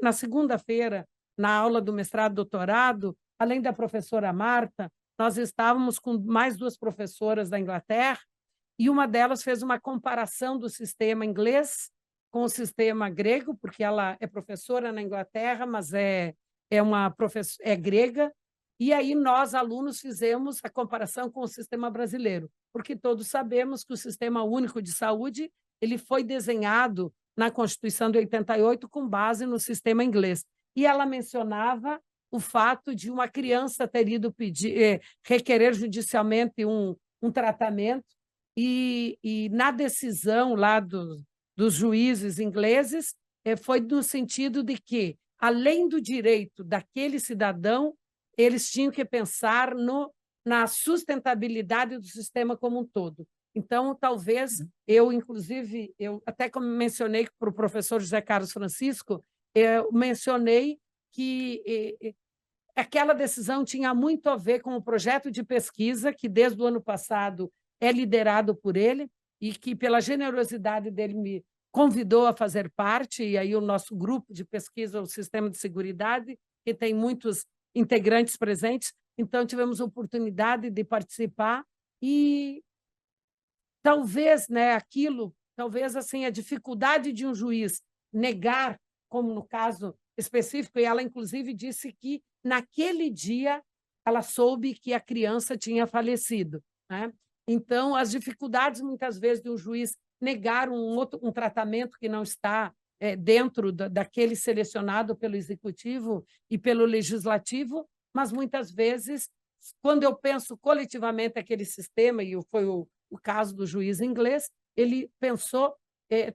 na segunda-feira, na aula do mestrado e doutorado, além da professora Marta, nós estávamos com mais 2 professoras da Inglaterra, e uma delas fez uma comparação do sistema inglês com o sistema grego, porque ela é professora na Inglaterra, mas é grega, e aí nós, alunos, fizemos a comparação com o sistema brasileiro, porque todos sabemos que o Sistema Único de Saúde ele foi desenhado na Constituição de 88 com base no sistema inglês. E ela mencionava o fato de uma criança ter ido requerer judicialmente um tratamento, e na decisão lá dos juízes ingleses foi no sentido de que, além do direito daquele cidadão, eles tinham que pensar na sustentabilidade do sistema como um todo. Então, talvez inclusive, eu até como mencionei para o professor José Carlos Francisco, eu mencionei que aquela decisão tinha muito a ver com o projeto de pesquisa que, desde o ano passado, é liderado por ele e que, pela generosidade dele, me convidou a fazer parte, e aí o nosso grupo de pesquisa, o Sistema de Seguridade, que tem muitos integrantes presentes, então tivemos a oportunidade de participar e talvez, talvez assim, a dificuldade de um juiz negar, como no caso específico, e ela inclusive disse que naquele dia ela soube que a criança tinha falecido, né? Então, as dificuldades muitas vezes de um juiz negar um tratamento que não está dentro daquele selecionado pelo executivo e pelo legislativo, mas muitas vezes, quando eu penso coletivamente aquele sistema, e foi o caso do juiz inglês, ele pensou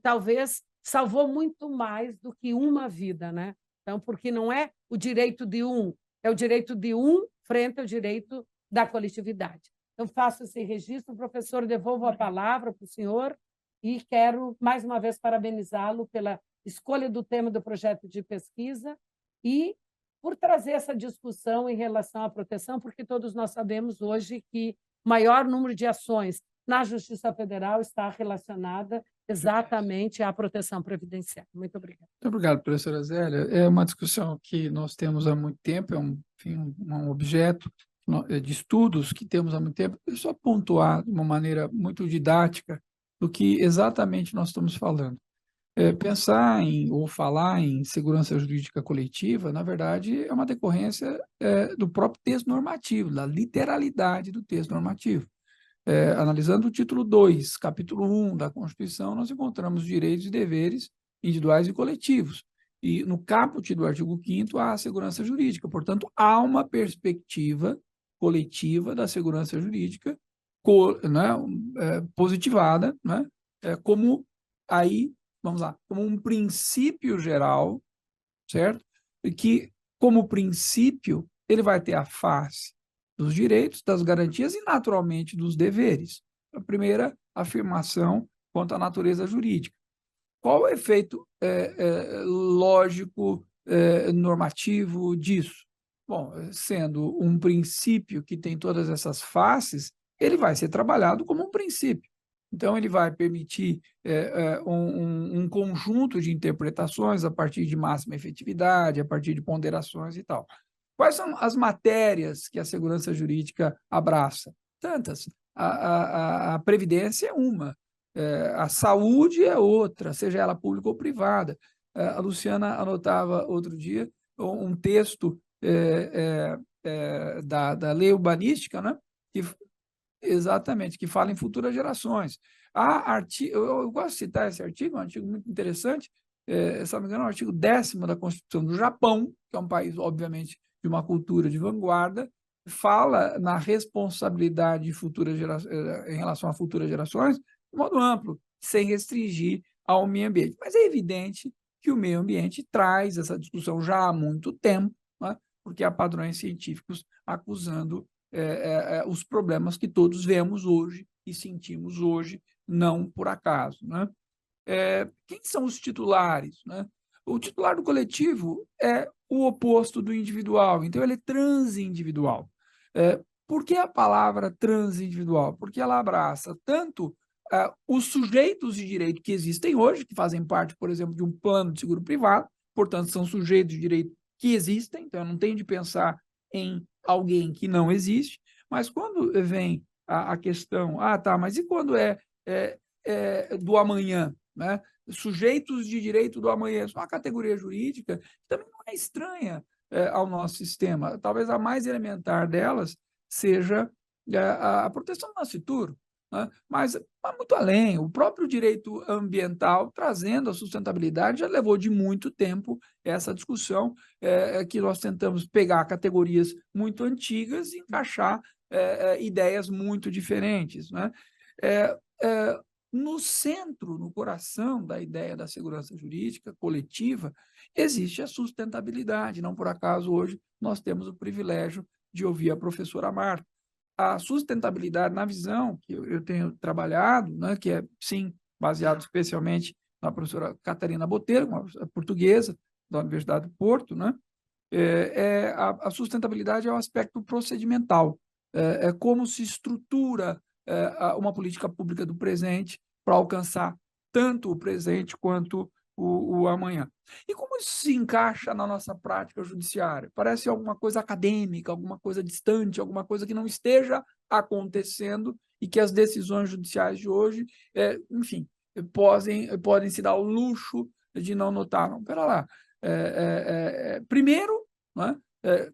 talvez salvou muito mais do que uma vida, né? Então, porque não é o direito de um, é o direito de um frente ao direito da coletividade. Então, faço esse registro, professor, devolvo a palavra para o senhor e quero, mais uma vez, parabenizá-lo pela escolha do tema do projeto de pesquisa e por trazer essa discussão em relação à proteção, porque todos nós sabemos hoje que o maior número de ações na Justiça Federal está relacionada exatamente à proteção previdenciária. Muito obrigada. Muito obrigado, professora Zélia. É uma discussão que nós temos há muito tempo, é um objeto de estudos que temos há muito tempo. Eu só pontuar de uma maneira muito didática do que exatamente nós estamos falando. Pensar ou falar em segurança jurídica coletiva, na verdade, é uma decorrência do próprio texto normativo, da literalidade do texto normativo. Analisando o título 2, capítulo 1 da Constituição, nós encontramos direitos e deveres individuais e coletivos. E no caput do artigo 5º há a segurança jurídica. Portanto, há uma perspectiva coletiva da segurança jurídica positivada, né, como aí, vamos lá, como um princípio geral, certo? E que, como princípio, ele vai ter a face dos direitos, das garantias e, naturalmente, dos deveres. A primeira afirmação quanto à natureza jurídica. Qual o efeito lógico, normativo disso? Bom, sendo um princípio que tem todas essas faces, ele vai ser trabalhado como um princípio. Então, ele vai permitir um conjunto de interpretações a partir de máxima efetividade, a partir de ponderações e tal. Quais são as matérias que a segurança jurídica abraça? Tantas. A previdência é uma, a saúde é outra, seja ela pública ou privada. A Luciana anotava outro dia um texto da lei urbanística, né? Exatamente, que fala em futuras gerações. Eu gosto de citar esse artigo, é um artigo muito interessante, se não me engano, é o artigo 10º da Constituição do Japão, que é um país, obviamente, de uma cultura de vanguarda, fala na responsabilidade de em relação a futuras gerações, de modo amplo, sem restringir ao meio ambiente. Mas é evidente que o meio ambiente traz essa discussão já há muito tempo, né? Porque há padrões científicos acusando os problemas que todos vemos hoje e sentimos hoje, não por acaso, né? Quem são os titulares, né? O titular do coletivo é o oposto do individual, então ele é transindividual. Por que a palavra transindividual? Porque ela abraça tanto os sujeitos de direito que existem hoje, que fazem parte, por exemplo, de um plano de seguro privado, portanto, são sujeitos de direito que existem, então eu não tenho de pensar em alguém que não existe, mas quando vem a questão, mas e quando do amanhã, né? Sujeitos de direito do amanhã, isso é uma categoria jurídica que também não é estranha ao nosso sistema. Talvez a mais elementar delas seja a proteção do nascituro, né? Mas muito além, o próprio direito ambiental, trazendo a sustentabilidade, já levou de muito tempo essa discussão, que nós tentamos pegar categorias muito antigas e encaixar ideias muito diferentes, né? No centro, no coração da ideia da segurança jurídica coletiva, existe a sustentabilidade. Não por acaso, hoje, nós temos o privilégio de ouvir a professora Marta. A sustentabilidade, na visão que eu tenho trabalhado, né, que é, sim, baseado especialmente na professora Catarina Botelho, uma portuguesa da Universidade do Porto, né, a sustentabilidade é o aspecto procedimental, é como se estrutura uma política pública do presente para alcançar tanto o presente quanto o amanhã. E como isso se encaixa na nossa prática judiciária? Parece alguma coisa acadêmica, alguma coisa distante, alguma coisa que não esteja acontecendo e que as decisões judiciais de hoje, enfim, podem se dar o luxo de não notar. Não, pera lá. Primeiro, né,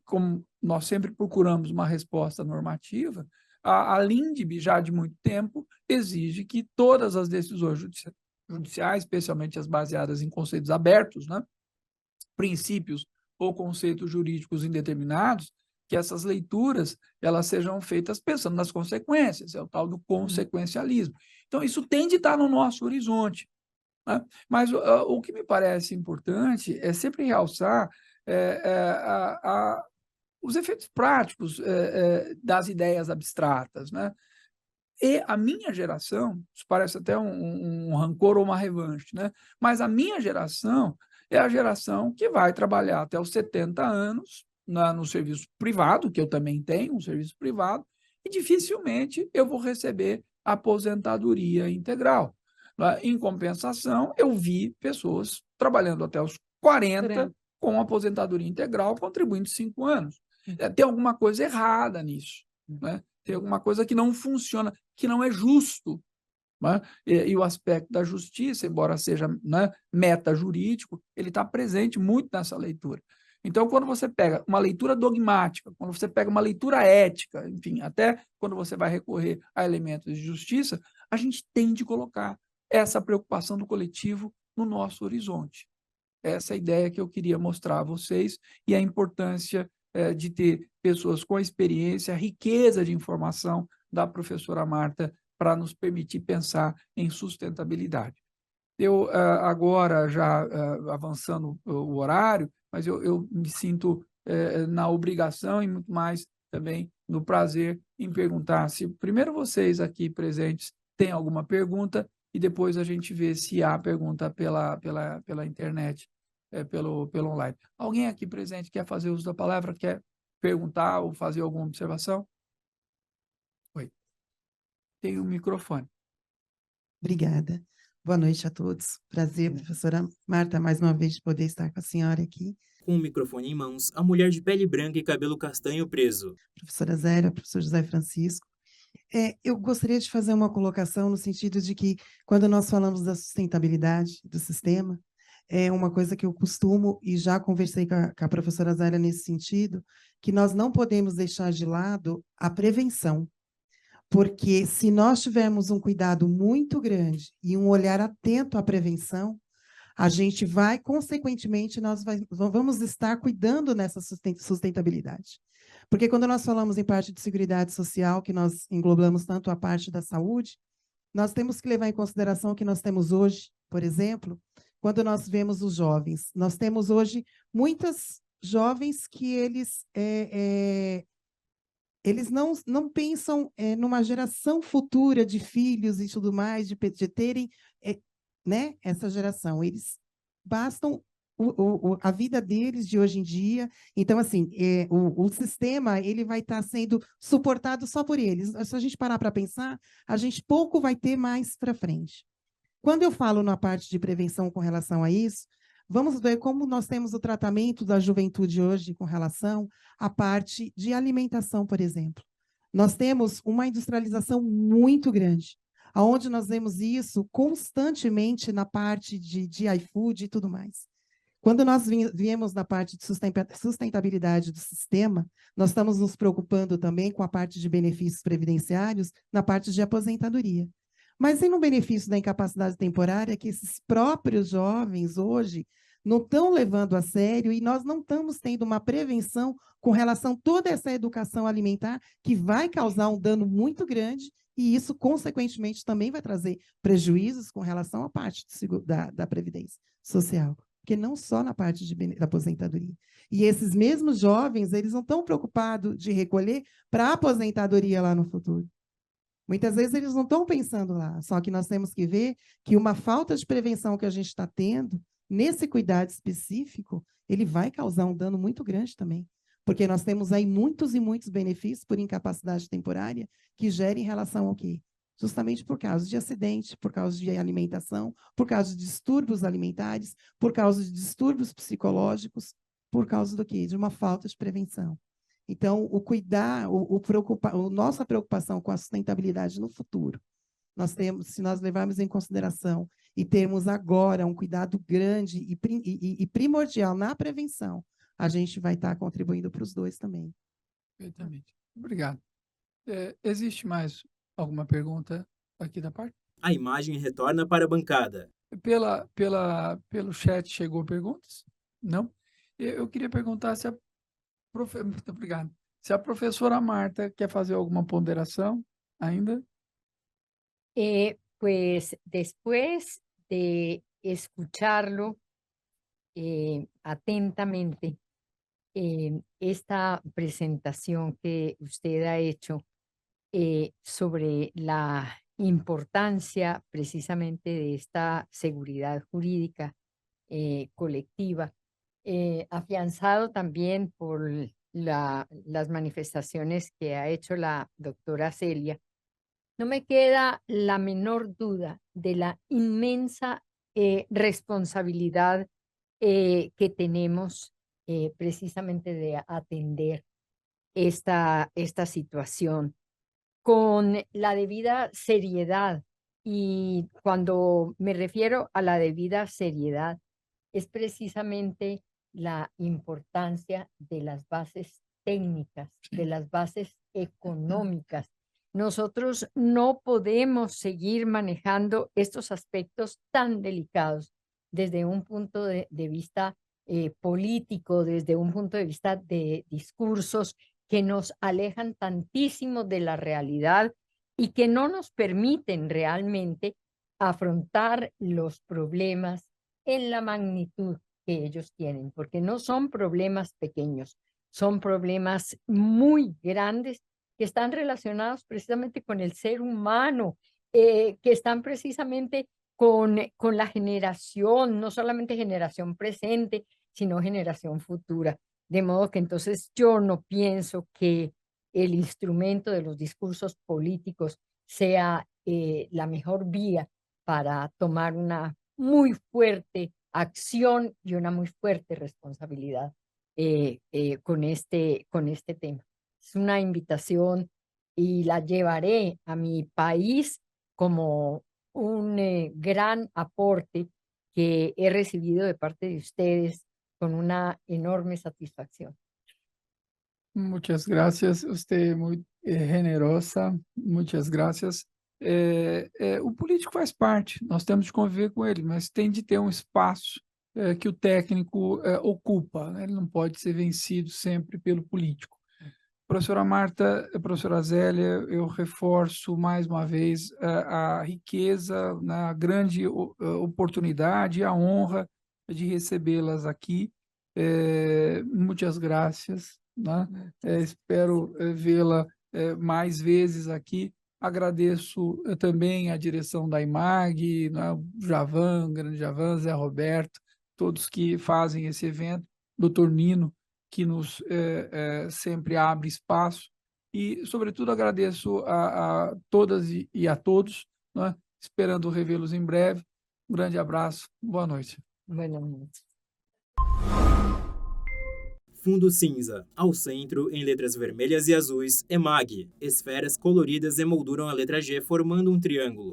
como nós sempre procuramos uma resposta normativa, a LINDB, já de muito tempo, exige que todas as decisões judiciais, especialmente as baseadas em conceitos abertos, né, princípios ou conceitos jurídicos indeterminados, que essas leituras elas sejam feitas pensando nas consequências, é o tal do consequencialismo. Então, isso tem de estar no nosso horizonte. né? Mas o que me parece importante é sempre realçar os efeitos práticos das ideias abstratas, né? E a minha geração, isso parece até um rancor ou uma revanche, né? Mas a minha geração é a geração que vai trabalhar até os 70 anos no serviço privado, que eu também tenho um serviço privado, e dificilmente eu vou receber aposentadoria integral, né? Em compensação, eu vi pessoas trabalhando até os 40 com aposentadoria integral, contribuindo 5 anos. Tem alguma coisa errada nisso, né? Tem alguma coisa que não funciona, que não é justo, né? E o aspecto da justiça, embora seja, né, meta-jurídico, ele está presente muito nessa leitura. Então, quando você pega uma leitura dogmática, quando você pega uma leitura ética, enfim, até quando você vai recorrer a elementos de justiça, a gente tem de colocar essa preocupação do coletivo no nosso horizonte. Essa é a ideia que eu queria mostrar a vocês e a importância de ter pessoas com experiência, riqueza de informação da professora Marta para nos permitir pensar em sustentabilidade. Eu agora, já avançando o horário, mas eu me sinto na obrigação e muito mais também no prazer em perguntar se primeiro vocês aqui presentes têm alguma pergunta e depois a gente vê se há pergunta pela internet, pelo online. Alguém aqui presente quer fazer uso da palavra, quer perguntar ou fazer alguma observação? Oi. Tem um microfone. Obrigada. Boa noite a todos. Prazer, professora Marta, mais uma vez de poder estar com a senhora aqui. Com o microfone em mãos, a mulher de pele branca e cabelo castanho preso. Professora Zélia, professor José Francisco. Eu gostaria de fazer uma colocação no sentido de que, quando nós falamos da sustentabilidade do sistema, é uma coisa que eu costumo, e já conversei com a professora Zélia nesse sentido, que nós não podemos deixar de lado a prevenção. Porque se nós tivermos um cuidado muito grande e um olhar atento à prevenção, a gente vai, consequentemente, vamos estar cuidando nessa sustentabilidade. Porque quando nós falamos em parte de seguridade social, que nós englobamos tanto a parte da saúde, nós temos que levar em consideração que nós temos hoje, por exemplo, quando nós vemos os jovens. Nós temos hoje muitas jovens que eles não pensam numa geração futura de filhos e tudo mais, de terem né, essa geração. Eles bastam a vida deles de hoje em dia. Então, assim, o sistema ele vai estar sendo suportado só por eles. Se a gente parar para pensar, a gente pouco vai ter mais para frente. Quando eu falo na parte de prevenção com relação a isso, vamos ver como nós temos o tratamento da juventude hoje com relação à parte de alimentação, por exemplo. Nós temos uma industrialização muito grande, onde nós vemos isso constantemente na parte de iFood e tudo mais. Quando nós viemos na parte de sustentabilidade do sistema, nós estamos nos preocupando também com a parte de benefícios previdenciários na parte de aposentadoria. Mas tem um benefício da incapacidade temporária que esses próprios jovens hoje não estão levando a sério e nós não estamos tendo uma prevenção com relação a toda essa educação alimentar que vai causar um dano muito grande e isso, consequentemente, também vai trazer prejuízos com relação à parte da Previdência Social, porque não só na parte da aposentadoria. E esses mesmos jovens, eles não estão preocupados de recolher para a aposentadoria lá no futuro. Muitas vezes eles não estão pensando lá, só que nós temos que ver que uma falta de prevenção que a gente está tendo, nesse cuidado específico, ele vai causar um dano muito grande também, porque nós temos aí muitos e muitos benefícios por incapacidade temporária que gerem em relação ao quê? Justamente por causa de acidente, por causa de alimentação, por causa de distúrbios alimentares, por causa de distúrbios psicológicos, por causa do quê? De uma falta de prevenção. Então, o cuidar, nossa preocupação com a sustentabilidade no futuro, nós temos, se nós levarmos em consideração e termos agora um cuidado grande e primordial na prevenção, a gente vai estar contribuindo para os dois também. Perfeitamente. Obrigado. Existe mais alguma pergunta aqui da parte? A imagem retorna para a bancada. Pelo chat chegou perguntas? Não? Eu queria perguntar se muito obrigado. Se a professora Marta quer fazer alguma ponderação ainda? Pues después de escucharlo atentamente esta presentación que usted ha hecho sobre la importancia precisamente de esta seguridad jurídica colectiva, afianzado también por las manifestaciones que ha hecho la doctora Celia. No me queda la menor duda de la inmensa responsabilidad que tenemos precisamente de atender esta situación con la debida seriedad. Y cuando me refiero a la debida seriedad, es precisamente la importancia de las bases técnicas, de las bases económicas. Nosotros no podemos seguir manejando estos aspectos tan delicados desde un punto de vista político, desde un punto de vista de discursos que nos alejan tantísimo de la realidad y que no nos permiten realmente afrontar los problemas en la magnitud que ellos tienen, porque no son problemas pequeños, son problemas muy grandes que están relacionados precisamente con el ser humano, que están precisamente con la generación, no solamente generación presente, sino generación futura. De modo que entonces yo no pienso que el instrumento de los discursos políticos sea la mejor vía para tomar una muy fuerte acción y una muy fuerte responsabilidad con este tema. Es una invitación y la llevaré a mi país como un gran aporte que he recibido de parte de ustedes con una enorme satisfacción. Muchas gracias, usted muy generosa, muitas graças. O político faz parte, nós temos de conviver com ele, mas tem de ter um espaço que o técnico ocupa, né? Ele não pode ser vencido sempre pelo político. Professora Marta, professora Zélia, eu reforço mais uma vez a riqueza, a grande oportunidade e a honra de recebê-las aqui. Muitas graças, né? Espero vê-la mais vezes aqui. Agradeço também a direção da IMAG, né? Javan, grande Javan, Zé Roberto, todos que fazem esse evento, doutor Nino, que nos sempre abre espaço, e, sobretudo, agradeço a todas e a todos, né? Esperando revê-los em breve. Um grande abraço, boa noite. Boa noite. Fundo cinza. Ao centro, em letras vermelhas e azuis, EMAG. Esferas coloridas emolduram a letra G formando um triângulo.